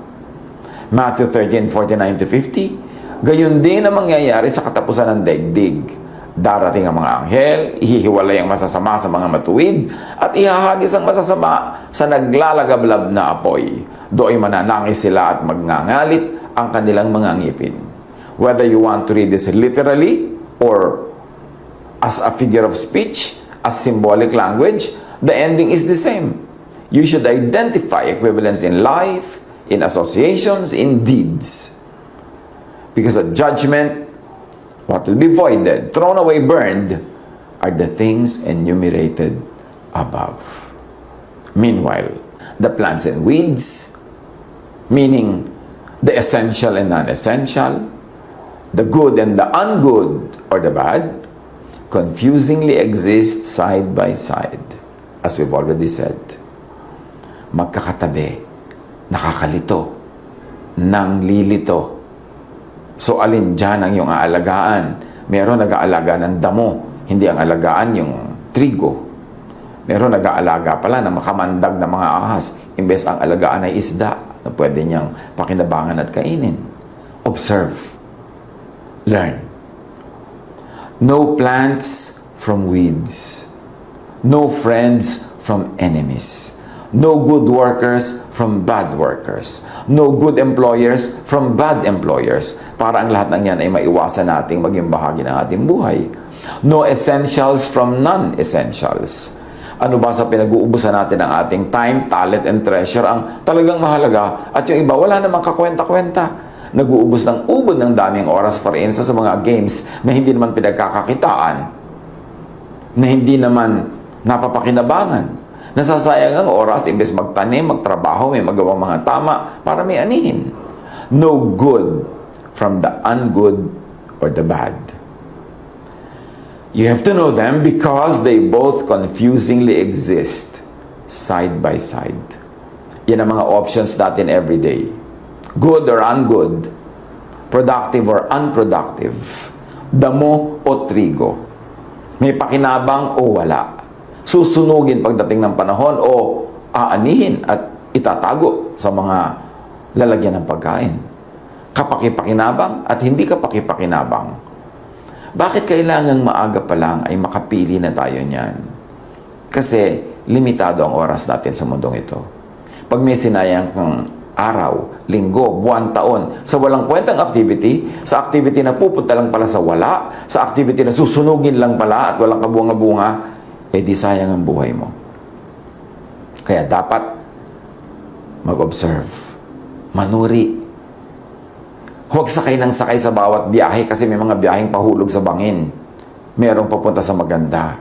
Matthew 13:49-50, gayon din ang mangyayari sa katapusan ng daigdig. Darating ang mga anghel, ihihiwalay ang masasama sa mga matuwid, at ihahagis ang masasama sa naglalagablab na apoy. Do'y mananangis sila at magngangalit ang kanilang mga ngipin. Whether you want to read this literally or as a figure of speech, as symbolic language, the ending is the same. You should identify equivalence in life, in associations, in deeds. Because at judgment, what will be voided, thrown away, burned, are the things enumerated above. Meanwhile, the plants and weeds, meaning the essential and non-essential, the good and the ungood, or the bad, confusingly exist side by side, as we've already said. Magkakatabi, nakakalito, nang lilito. So, alin dyan ang iyong aalagaan? Meron nag-aalaga ng damo, hindi ang alagaan yung trigo. Meron nag-aalaga pala ng makamandag na mga ahas, imbes ang alagaan ay isda na pwede niyang pakinabangan at kainin. Observe. Learn. No plants from weeds. No friends from enemies. No good workers from bad workers. No good employers from bad employers. Para ang lahat ng yan ay maiwasan nating maging bahagi ng ating buhay. No essentials from non-essentials. Ano ba sa pinag-uubusan natin ng ating time, talent, and treasure ang talagang mahalaga at yung iba wala namang kakwenta-kwenta. Nag-uubos ng ubod ng daming oras para sa mga games na hindi naman pinagkakakitaan, na hindi naman napapakinabangan. Nasasayang ang oras imbes magtanim, magtrabaho, may magawang mga tama para may anihin. No good from the ungood or the bad. You have to know them because they both confusingly exist side by side. Yan ang mga options natin every day. Good or ungood, productive or unproductive, damo o trigo, may pakinabang o wala, susunugin pagdating ng panahon o aanihin at itatago sa mga lalagyan ng pagkain. Kapakipakinabang at hindi kapakipakinabang. Bakit kailangang maaga pa lang ay makapili na tayo niyan? Kasi limitado ang oras natin sa mundong ito. Pag may sinayang kang araw, linggo, buwan, taon, sa walang kwentang activity, sa activity na pupunta lang pala sa wala, sa activity na susunugin lang pala at walang kabunga-bunga, eh di sayang ang buhay mo. Kaya dapat mag-observe, manuri. Huwag sakay ng sakay sa bawat biyahe kasi may mga biyaheng pahulog sa bangin. Merong papunta sa maganda.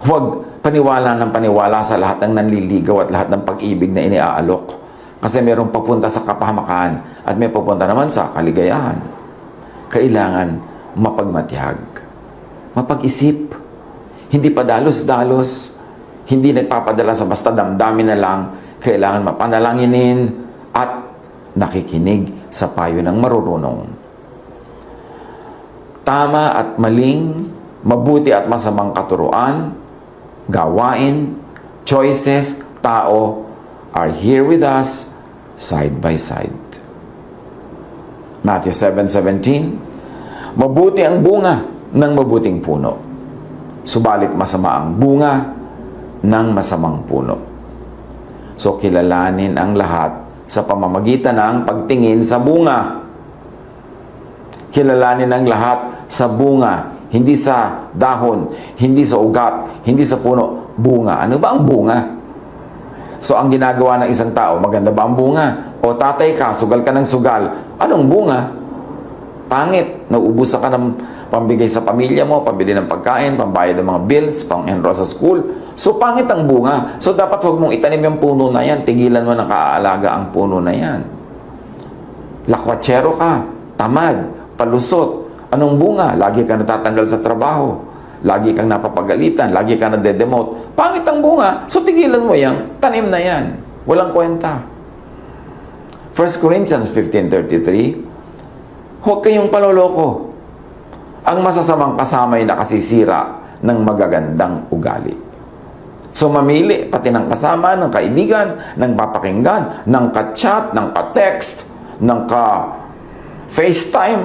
Huwag paniwala ng paniwala sa lahat ng nanliligaw at lahat ng pag-ibig na iniaalok. Kasi merong papunta sa kapahamakan at may papunta naman sa kaligayahan. Kailangan mapagmatiyag, mapag-isip, hindi pa dalos-dalos, hindi nagpapadala sa basta damdamin na lang, kailangan mapanalanginin at nakikinig sa payo ng marurunong. Tama at maling, mabuti at masamang katuruan, gawain, choices, tao, are here with us side by side. Matthew 7:17, mabuti ang bunga ng mabuting puno, subalit masama ang bunga ng masamang puno. So kilalanin ang lahat sa pamamagitan ng pagtingin sa bunga. Kilalanin ang lahat sa bunga, hindi sa dahon, hindi sa ugat, hindi sa puno, bunga. Ano ba ang bunga? So, ang ginagawa ng isang tao, maganda ba ang bunga? O tatay ka, sugal ka ng sugal. Anong bunga? Pangit. Nauubusan ka ng pambigay sa pamilya mo, pambili ng pagkain, pambayad ng mga bills, pang-enroll sa school. So, pangit ang bunga. So, dapat huwag mong itanim yung puno na yan. Tigilan mo na kaaalaga ang puno na yan. Lakwatsero ka, tamad, palusot. Anong bunga? Lagi ka natatanggal sa trabaho. Lagi kang napapagalitan, lagi ka na-demote. Pangit ang bunga, so tigilan mo yan, tanim na yan. Walang kwenta. 1 Corinthians 15:33, huwag kayong paloloko. Ang masasamang kasama ay nakasisira ng magagandang ugali. So mamili pati ng kasama, ng kaibigan, ng papakinggan, ng ka-chat, ng ka-text, ng ka-FaceTime,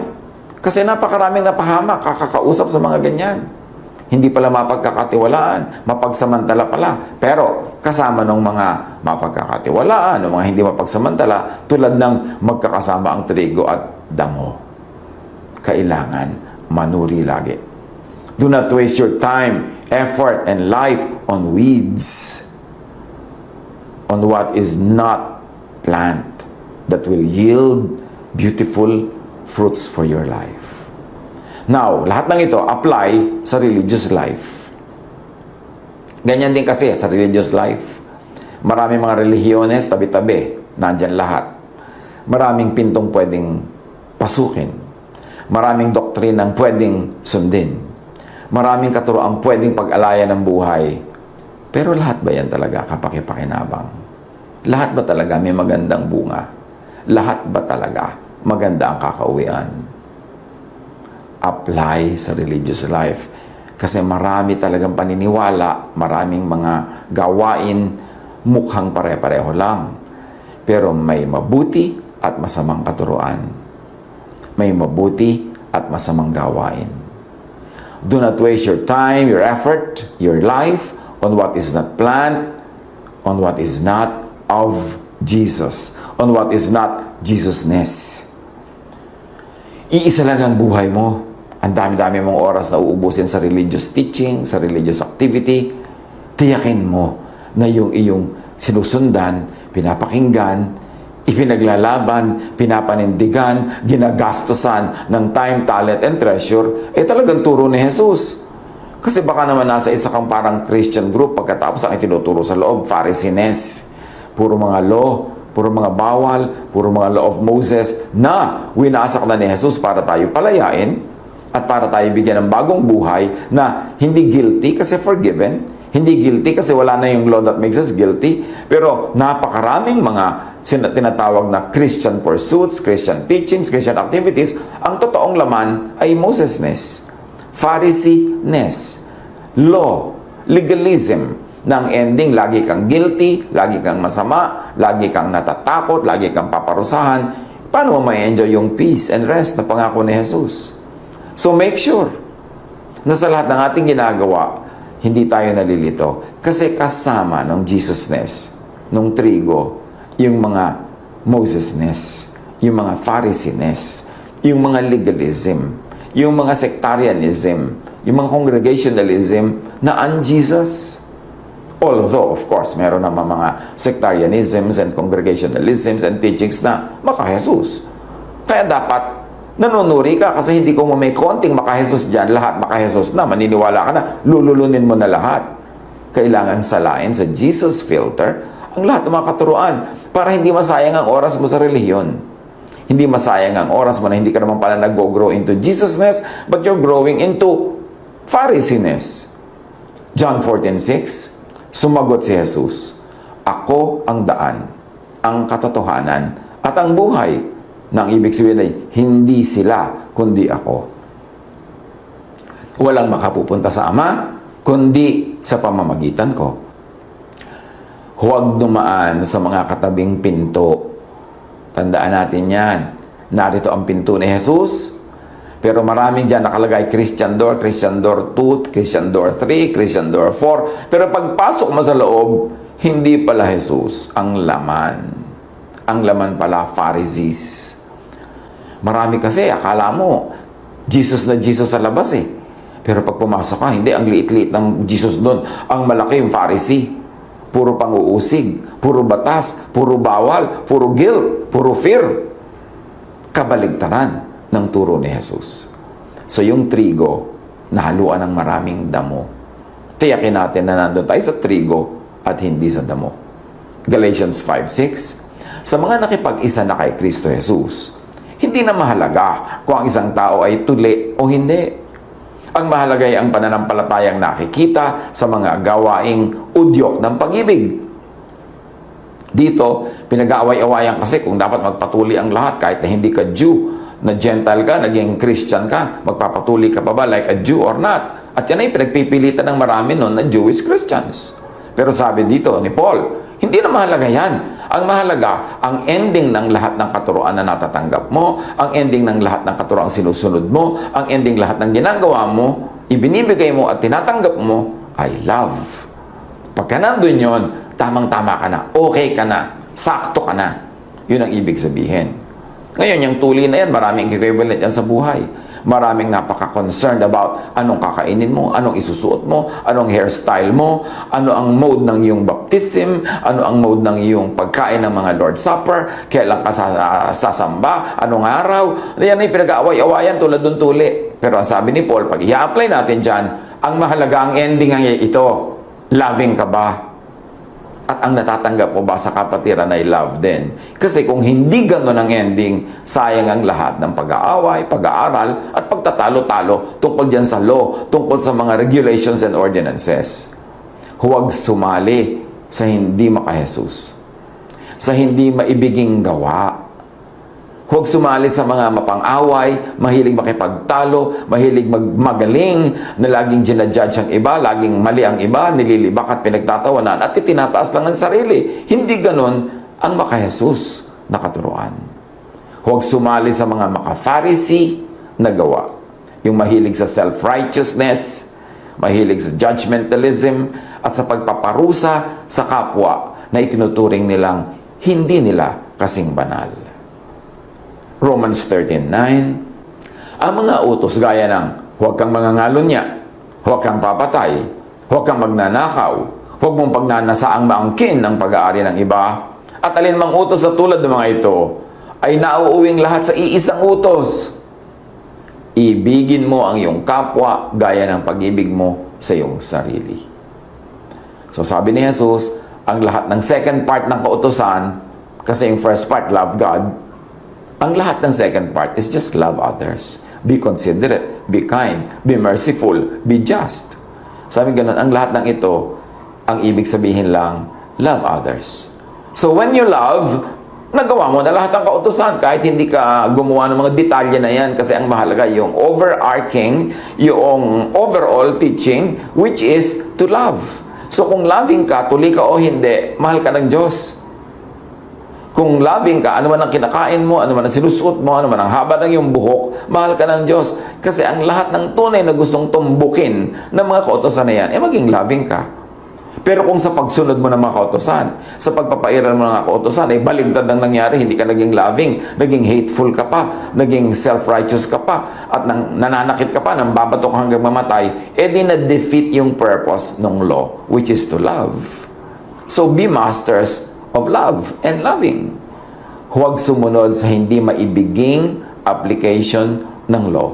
Kasi napakaraming napahamak, kakakausap sa mga ganyan. Hindi pala mapagkakatiwalaan, mapagsamantala pala. Pero kasama ng mga mapagkakatiwalaan, ng mga hindi mapagsamantala, tulad ng magkakasama ang trigo at damo. Kailangan manuri lagi. Do not waste your time, effort, and life on weeds, on what is not plant that will yield beautiful fruits for your life. Now, lahat ng ito apply sa religious life. Ganyan din kasi sa religious life. Maraming mga relihiyones, tabi-tabi, nandyan lahat. Maraming pintong pwedeng pasukin. Maraming doktrinang pwedeng sundin. Maraming katuroang pwedeng pag-alayan ng buhay. Pero lahat ba yan talaga kapakipakinabang? Lahat ba talaga may magandang bunga? Lahat ba talaga maganda ang kakauwian? Apply sa religious life. Kasi marami talagang paniniwala, maraming mga gawain, mukhang pare-pareho lang. Pero may mabuti at masamang katuruan. May mabuti at masamang gawain. Do not waste your time, your effort, your life on what is not planned, on what is not of Jesus, on what is not Jesus-ness. Iisa lang ang buhay mo. Ang dami-dami mong oras na uubusin sa religious teaching, sa religious activity. Tiyakin mo na yung iyong sinusundan, pinapakinggan, ipinaglalaban, pinapanindigan, ginagastosan ng time, talent, and treasure, talagang turo ni Jesus. Kasi baka naman nasa isa kang parang Christian group, pagkatapos ang itinuturo sa loob, Pharisees. Puro mga law, puro mga bawal, puro mga law of Moses na winasak na ni Jesus para tayo palayain at para tayo bigyan ng bagong buhay na hindi guilty kasi forgiven, hindi guilty kasi wala na yung law that makes us guilty, pero napakaraming mga tinatawag na Christian pursuits, Christian teachings, Christian activities, ang totoong laman ay Moses-ness, Pharisee-ness, law, legalism, na ang ending, lagi kang guilty, lagi kang masama, lagi kang natatakot, lagi kang paparusahan. Paano mo ma-enjoy yung peace and rest na pangako ni Jesus? So make sure na sa lahat ng ating ginagawa, hindi tayo nalilito. Kasi kasama ng Jesus-ness, nung trigo, yung mga Moses-ness, yung mga Pharisee-ness, yung mga legalism, yung mga sectarianism, yung mga congregationalism na un-Jesus. Although, of course, meron naman mga sectarianisms and congregationalisms and teachings na maka-Jesus. Kaya dapat nanunuri ka kasi hindi ko may konting maka-Jesus dyan, lahat maka-Jesus na, maniniwala ka na, lululunin mo na lahat. Kailangan salain sa Jesus filter ang lahat ng mga katuruan para hindi masayang ang oras mo sa relihiyon. Hindi masayang ang oras mo na hindi ka naman pala nag-grow into Jesus-ness, but you're growing into Pharisee-ness. John 14:6, sumagot si Jesus, "Ako ang daan, ang katotohanan, at ang buhay." Nang ibig sabihin ay, hindi sila, kundi ako. Walang makapupunta sa Ama, kundi sa pamamagitan ko. Huwag dumaan sa mga katabing pinto. Tandaan natin yan. Narito ang pinto ni Jesus, pero maraming dyan nakalagay Christian door 2, Christian door 3, Christian door 4. Pero pagpasok mo sa loob, hindi pala Jesus ang laman. Ang laman pala, Pharisees. Marami kasi, akala mo, Jesus na Jesus sa labas eh. Pero pag pumasok ka, hindi, ang liit-liit ng Jesus doon. Ang malaki yung Pharisee. Puro pang-uusig, puro batas, puro bawal, puro guilt, puro fear. Kabaligtaran ng turo ni Jesus. So yung trigo, nahaluan ng maraming damo. Tiyakin natin na nandun tayo sa trigo at hindi sa damo. Galatians 5:6, sa mga nakipag-isa na kay Kristo Jesus, hindi na mahalaga kung ang isang tao ay tuli o hindi. Ang mahalaga ay ang pananampalatayang nakikita sa mga gawaing udyok ng pag-ibig. Dito, pinag-aaway-awayan kasi kung dapat magpatuli ang lahat kahit na hindi ka Jew, na Gentile ka, naging Christian ka, magpapatuli ka pa ba like a Jew or not? At yan ay pinagpipilitan ng marami noon na Jewish Christians. Pero sabi dito ni Paul, hindi na mahalaga yan. Ang mahalaga, ang ending ng lahat ng katuroan na natatanggap mo, ang ending ng lahat ng katuroang sinusunod mo, ang ending lahat ng ginagawa mo, ibinibigay mo at tinatanggap mo, ay love. Pagka nandun yun, tamang-tama ka na, okay ka na, sakto ka na. Yun ang ibig sabihin. Ngayon, yung tuli na yan, maraming equivalent yan sa buhay. Maraming napaka-concerned about anong kakainin mo, anong isusuot mo, anong hairstyle mo, ano ang mode ng iyong baptism, ano ang mode ng iyong pagkain ng mga Lord's Supper, kailan ka sasamba, anong araw. Yan ay pinag-aaway-awayan tulad ng tuli. Pero ang sabi ni Paul, pag i-apply natin dyan, ang mahalaga ang ending ay ito. Loving ka ba? At ang natatanggap mo ba sa kapatiran ay love din? Kasi kung hindi gano'n ang ending, sayang ang lahat ng pag-aaway, pag-aaral, at pagtatalo-talo tungkol dyan sa law, tungkol sa mga regulations and ordinances. Huwag sumali sa hindi maka-Jesus, sa hindi maibiging gawa. Huwag sumali sa mga mapang-away, mahilig makipagtalo, mahilig magaling, na laging ginajudge ang iba, laging mali ang iba, nililibak at pinagtatawanan, at itinataas lang ang sarili. Hindi ganon ang maka-Jesus na katuruan. Huwag sumali sa mga maka-Pharisee na gawa. Yung mahilig sa self-righteousness, mahilig sa judgmentalism, at sa pagpaparusa sa kapwa na itinuturing nilang hindi nila kasing banal. Romans 13:9, ang mga utos gaya ng huwag kang mangangalunya, huwag kang papatay, huwag kang magnanakaw, huwag mong pagnanasaang maangkin ang pag-aari ng iba, at alinmang utos sa tulad ng mga ito ay nauuwing lahat sa iisang utos. Ibigin mo ang iyong kapwa gaya ng pag-ibig mo sa iyong sarili. So sabi ni Jesus, ang lahat ng second part ng kautusan, kasi yung first part, love God, ang lahat ng second part is just love others. Be considerate, be kind, be merciful, be just. Sabi ganun, ang lahat ng ito, ang ibig sabihin lang, love others. So when you love, nagawa mo na lahat ng kautusan kahit hindi ka gumawa ng mga detalye na yan, kasi ang mahalaga yung overarching, yung overall teaching, which is to love. So kung loving ka, tuloy ka o hindi, mahal ka ng Diyos. Kung loving ka, ano man ang kinakain mo, ano man ang sinusuot mo, ano man ang haba ng iyong buhok, mahal ka ng Diyos. Kasi ang lahat ng tunay na gustong tumbukin ng mga kautosan na yan, maging loving ka. Pero kung sa pagsunod mo ng mga kautosan, sa pagpapairal mo ng mga kautosan, baligtad ang nangyari, hindi ka naging loving, naging hateful ka pa, naging self-righteous ka pa, at nananakit ka pa, nang babatok hanggang mamatay, di na-defeat yung purpose ng law, which is to love. So be masters of love and loving. Huwag sumunod sa hindi maibiging application ng law.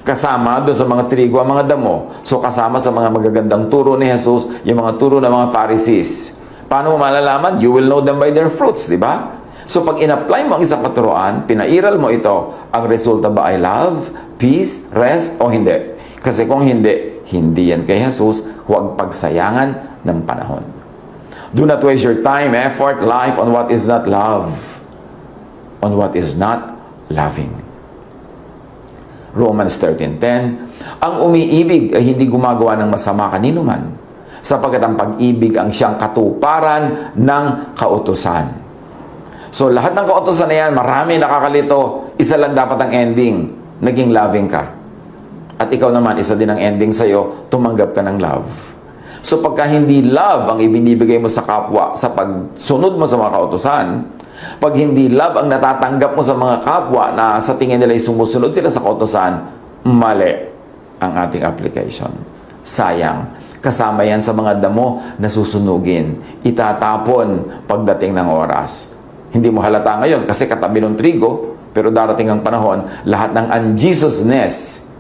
Kasama doon sa mga trigo ang mga damo. So kasama sa mga magagandang turo ni Jesus, yung mga turo ng mga Pharisees. Paano mo malalaman? You will know them by their fruits, di ba? So pag in-apply mo ang isang katuruan, pinairal mo ito, ang resulta ba ay love, peace, rest, o hindi? Kasi kung hindi, hindi yan kay Jesus. Huwag pagsayangan ng panahon. Do not waste your time, effort, life on what is not love, on what is not loving. Romans 13:10, ang umiibig ay hindi gumagawa ng masama kanino man, sapagkat ang pag-ibig ang siyang katuparan ng kautusan. So lahat ng kautusan na yan, marami nakakalito, isa lang dapat ang ending, naging loving ka. At ikaw naman, isa din ang ending sa'yo, tumanggap ka ng love. So pagka hindi love ang ibinibigay mo sa kapwa sa pagsunod mo sa mga kautusan, pag hindi love ang natatanggap mo sa mga kapwa na sa tingin nila ay sumusunod sila sa kautusan, mali ang ating application. Sayang. Kasama yan sa mga damo na susunugin. Itatapon pagdating ng oras. Hindi mo halata ngayon kasi katabi ng trigo, pero darating ang panahon, lahat ng unjesusness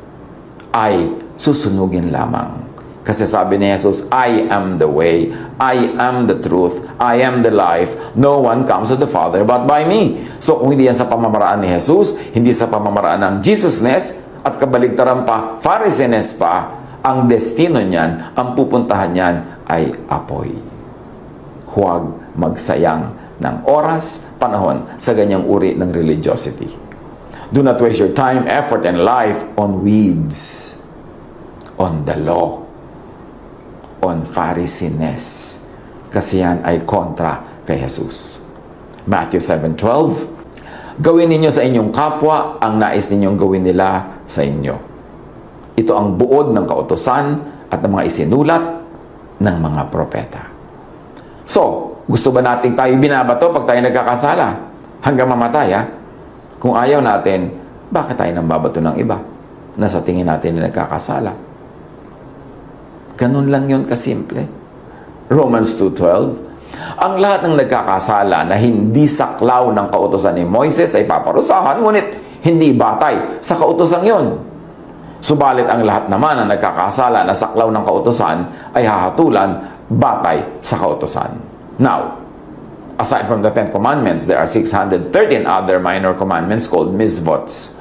ay susunugin lamang. Kasi sabi ni Jesus, I am the way, I am the truth, I am the life. No one comes to the Father but by me. So kung hindi yan sa pamamaraan ni Jesus, hindi sa pamamaraan ng Jesusness, at kabaligtaran pa, Pharisees pa, ang destino niyan, ang pupuntahan niyan ay apoy. Huwag magsayang ng oras, panahon sa ganyang uri ng religiosity. Do not waste your time, effort, and life on weeds, on the law, on Pharisees. Kasi yan ay kontra kay Jesus. Matthew 7:12, gawin ninyo sa inyong kapwa ang nais ninyong gawin nila sa inyo. Ito ang buod ng kautusan at ng mga isinulat ng mga propeta. So, gusto ba nating tayo binabato pag tayo nagkakasala? Hanggang mamatay, ha? Kung ayaw natin, bakit tayo nang babato ng iba na sa tingin natin na nagkakasala? Ganun lang yun kasimple. Romans 2:12, ang lahat ng nagkakasala na hindi saklaw ng kautusan ni Moises ay paparusahan, ngunit hindi batay sa kautosang yon. Subalit ang lahat naman na nagkakasala na saklaw ng kautusan ay hahatulan batay sa kautusan. Now, aside from the 10 commandments, there are 613 other minor commandments called mitzvots.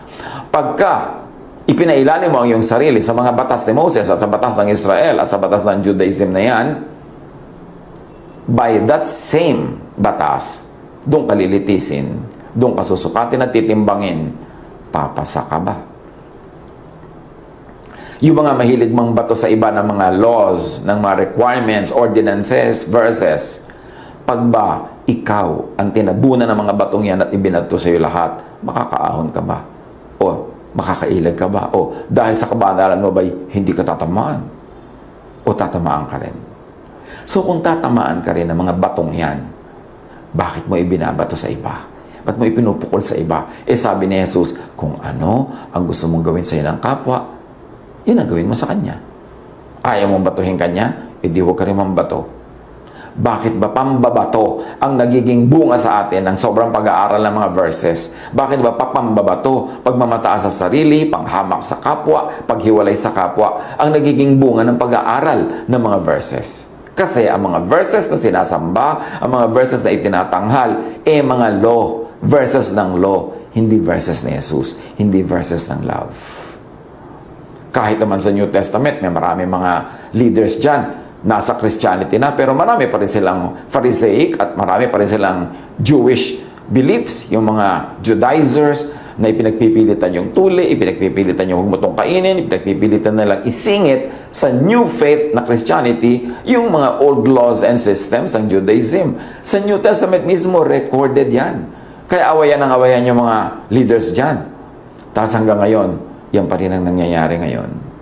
Pagka ipinailalim mo ang iyong sarili sa mga batas ni Moses at sa batas ng Israel at sa batas ng Judaism na yan, by that same batas, doon ka lilitisin, doon ka susukatin at titimbangin, papasa ka ba? Yung mga mahilig mang bato sa iba ng mga laws, ng mga requirements, ordinances, verses, pag ba ikaw ang tinabunan ng mga batong yan at ibinato sa iyo lahat, makakaahon ka ba? O makakailag ka ba? O dahil sa kabanalan mo ba'y hindi ka tatamaan? O tatamaan ka rin? So kung tatamaan ka rin ng mga batong yan, bakit mo ibinabato sa iba? Ba't mo ipinupukol sa iba? Eh sabi ni Jesus, kung ano ang gusto mong gawin sa iyo ng kapwa, yun ang gawin mo sa kanya. Ayaw mong batuhin kanya, edi huwag ka rin mambato. Bakit ba pambabato ang nagiging bunga sa atin ng sobrang pag-aaral ng mga verses? Bakit ba papambabato, pagmamataas sa sarili, panghamak sa kapwa, paghiwalay sa kapwa, ang nagiging bunga ng pag-aaral ng mga verses? Kasi ang mga verses na sinasamba, ang mga verses na itinatanghal, mga law, verses ng law, hindi verses ni Jesus, hindi verses ng love. Kahit naman sa New Testament, may marami mga leaders dyan, nasa Christianity na, pero marami pa rin silang Pharisaic at marami pa rin silang Jewish beliefs, yung mga Judaizers na ipinagpipilitan yung tuli, ipinagpipilitan yung huwag mo tong kainin, ipinagpipilitan nilang isingit sa new faith na Christianity, yung mga old laws and systems ng Judaism. Sa New Testament mismo, recorded yan. Kaya awayan yung mga leaders dyan. Tapos hanggang ngayon, yan pa rin ang nangyayari ngayon.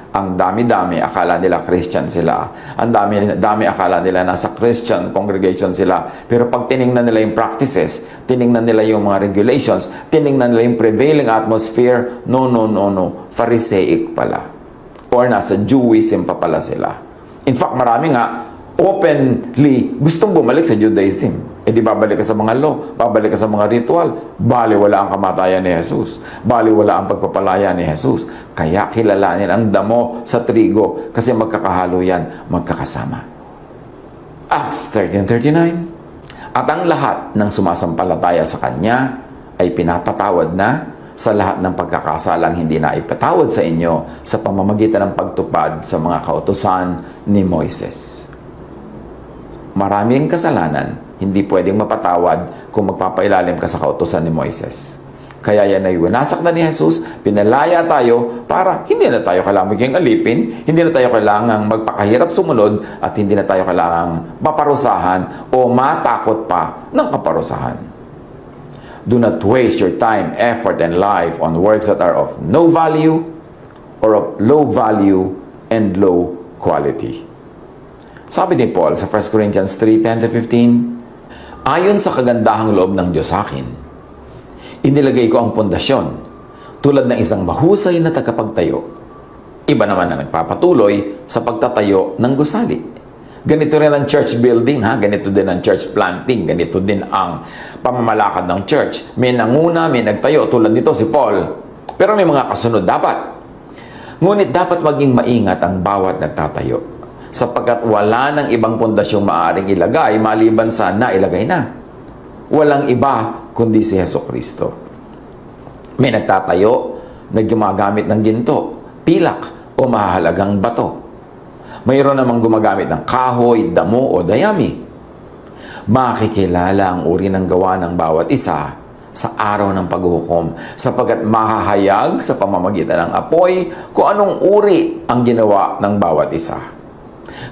Ang dami-dami akala nila Christian sila. Ang dami akala nila nasa Christian congregation sila. Pero pag tiningnan nila yung practices, tiningnan nila yung mga regulations, tiningnan nila yung prevailing atmosphere, no. Pharisaic pala. Or nasa Jewism pa pala sila. In fact, marami nga openly gustong bumalik sa Judaism. Di babalik ka sa mga law, babalik ka sa mga ritual, baliwala ang kamatayan ni Jesus, baliwala ang pagpapalaya ni Jesus. Kaya kilalanin ang damo sa trigo kasi magkakahalo yan, magkakasama. Acts 13:39. At ang lahat ng sumasampalataya sa Kanya ay pinapatawad na sa lahat ng pagkakasalang hindi na ipatawad sa inyo sa pamamagitan ng pagtupad sa mga kautusan ni Moises. Maraming kasalanan hindi pwedeng mapatawad kung magpapailalim ka sa kautusan ni Moises. Kaya yan ay winasak na ni Jesus, pinalaya tayo para hindi na tayo kailangang maging alipin, hindi na tayo kailangang magpakahirap sumunod, at hindi na tayo kailangang maparusahan o matakot pa ng kaparusahan. Do not waste your time, effort, and life on works that are of no value or of low value and low quality. Sabi ni Paul sa 1 Corinthians 3:10-15, ayon sa kagandahang loob ng Diyos sa akin, inilagay ko ang pundasyon tulad ng isang mahusay na tagapagtayo. Iba naman na nagpapatuloy sa pagtatayo ng gusali. Ganito rin ang church building, ganito din ang church planting, ganito din ang pamamalakad ng church. May nanguna, may nagtayo, tulad nito si Paul. Pero may mga kasunod dapat. Ngunit dapat maging maingat ang bawat nagtatayo, sapagkat wala ng ibang pundasyong maaaring ilagay maliban sa nailagay na. Walang iba kundi si Hesukristo. May nagtatayo na gumagamit ng ginto, pilak o mahahalagang bato. Mayroon namang gumagamit ng kahoy, damo o dayami. Makikilala ang uri ng gawa ng bawat isa sa araw ng paghuhukom, sapagkat mahahayag sa pamamagitan ng apoy kung anong uri ang ginawa ng bawat isa.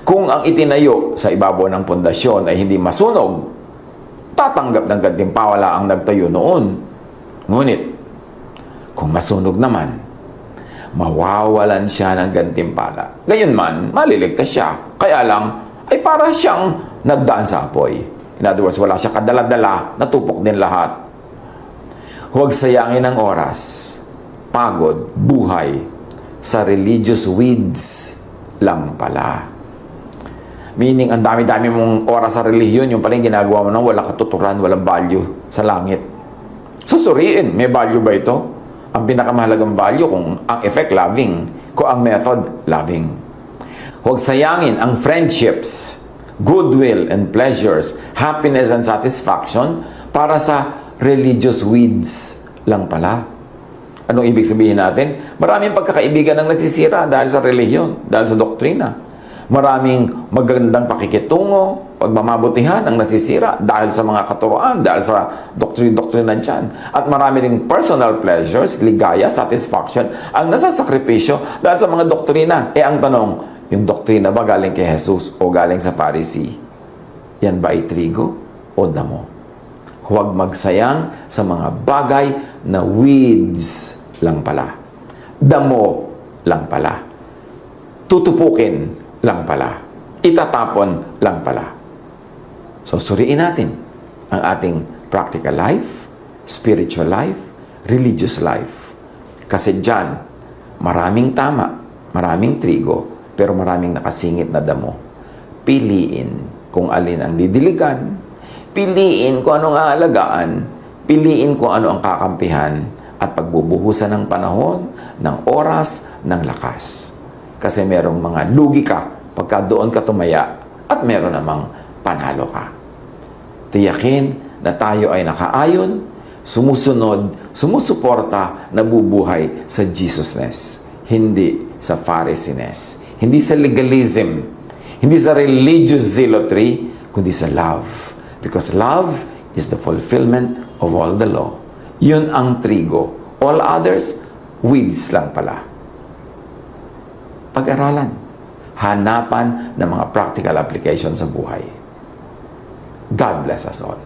Kung ang itinayo sa ibabaw ng pundasyon ay hindi masunog, tatanggap ng gantimpala ang nagtayo noon. Ngunit, kung masunog naman, mawawalan siya ng gantimpala. Gayunman, maliligtas siya. Kaya lang, ay para siyang nagdaan sa apoy. In other words, wala siya kadala-dala, natupok din lahat. Huwag sayangin ang oras, pagod, buhay sa religious weeds lang pala. Meaning, ang dami-dami mong oras sa relihiyon, yung pala yung ginagawa mo nang walang katuturan, walang value sa langit. Susuriin, may value ba ito? Ang pinakamahalagang value kung ang effect, loving. Kung ang method, loving. Huwag sayangin ang friendships, goodwill and pleasures, happiness and satisfaction para sa religious weeds lang pala. Anong ibig sabihin natin? Maraming pagkakaibigan ang nasisira dahil sa relihiyon, dahil sa doktrina. Maraming magagandang pakikitungo, pagmamabutihan ang nasisira dahil sa mga katuroan, dahil sa doktrina dyan. At marami ring personal pleasures, ligaya, satisfaction, ang nasasakripisyo dahil sa mga doktrina. Ang tanong, yung doktrina ba galing kay Jesus o galing sa Pharisee? Yan ba ay trigo o damo? Huwag magsayang sa mga bagay na weeds lang pala. Damo lang pala. Tutupukin lang pala. Itatapon lang pala. So, suriin natin ang ating practical life, spiritual life, religious life. Kasi dyan, maraming tama, maraming trigo, pero maraming nakasingit na damo. Piliin kung alin ang didiligan, piliin kung anong aalagaan, piliin kung ano ang kakampihan, at pagbubuhusan ng panahon, ng oras, ng lakas. Kasi merong mga lugi ka pagka doon ka tumaya at meron namang panalo ka. Tiyakin na tayo ay nakaayon, sumusunod, sumusuporta, nabubuhay sa Jesusness. Hindi sa Pharisees. Hindi sa legalism. Hindi sa religious zealotry, kundi sa love. Because love is the fulfillment of all the law. Yun ang trigo. All others, weeds lang pala. Pag-aralan. Hanapan ng mga practical application sa buhay. God bless us all.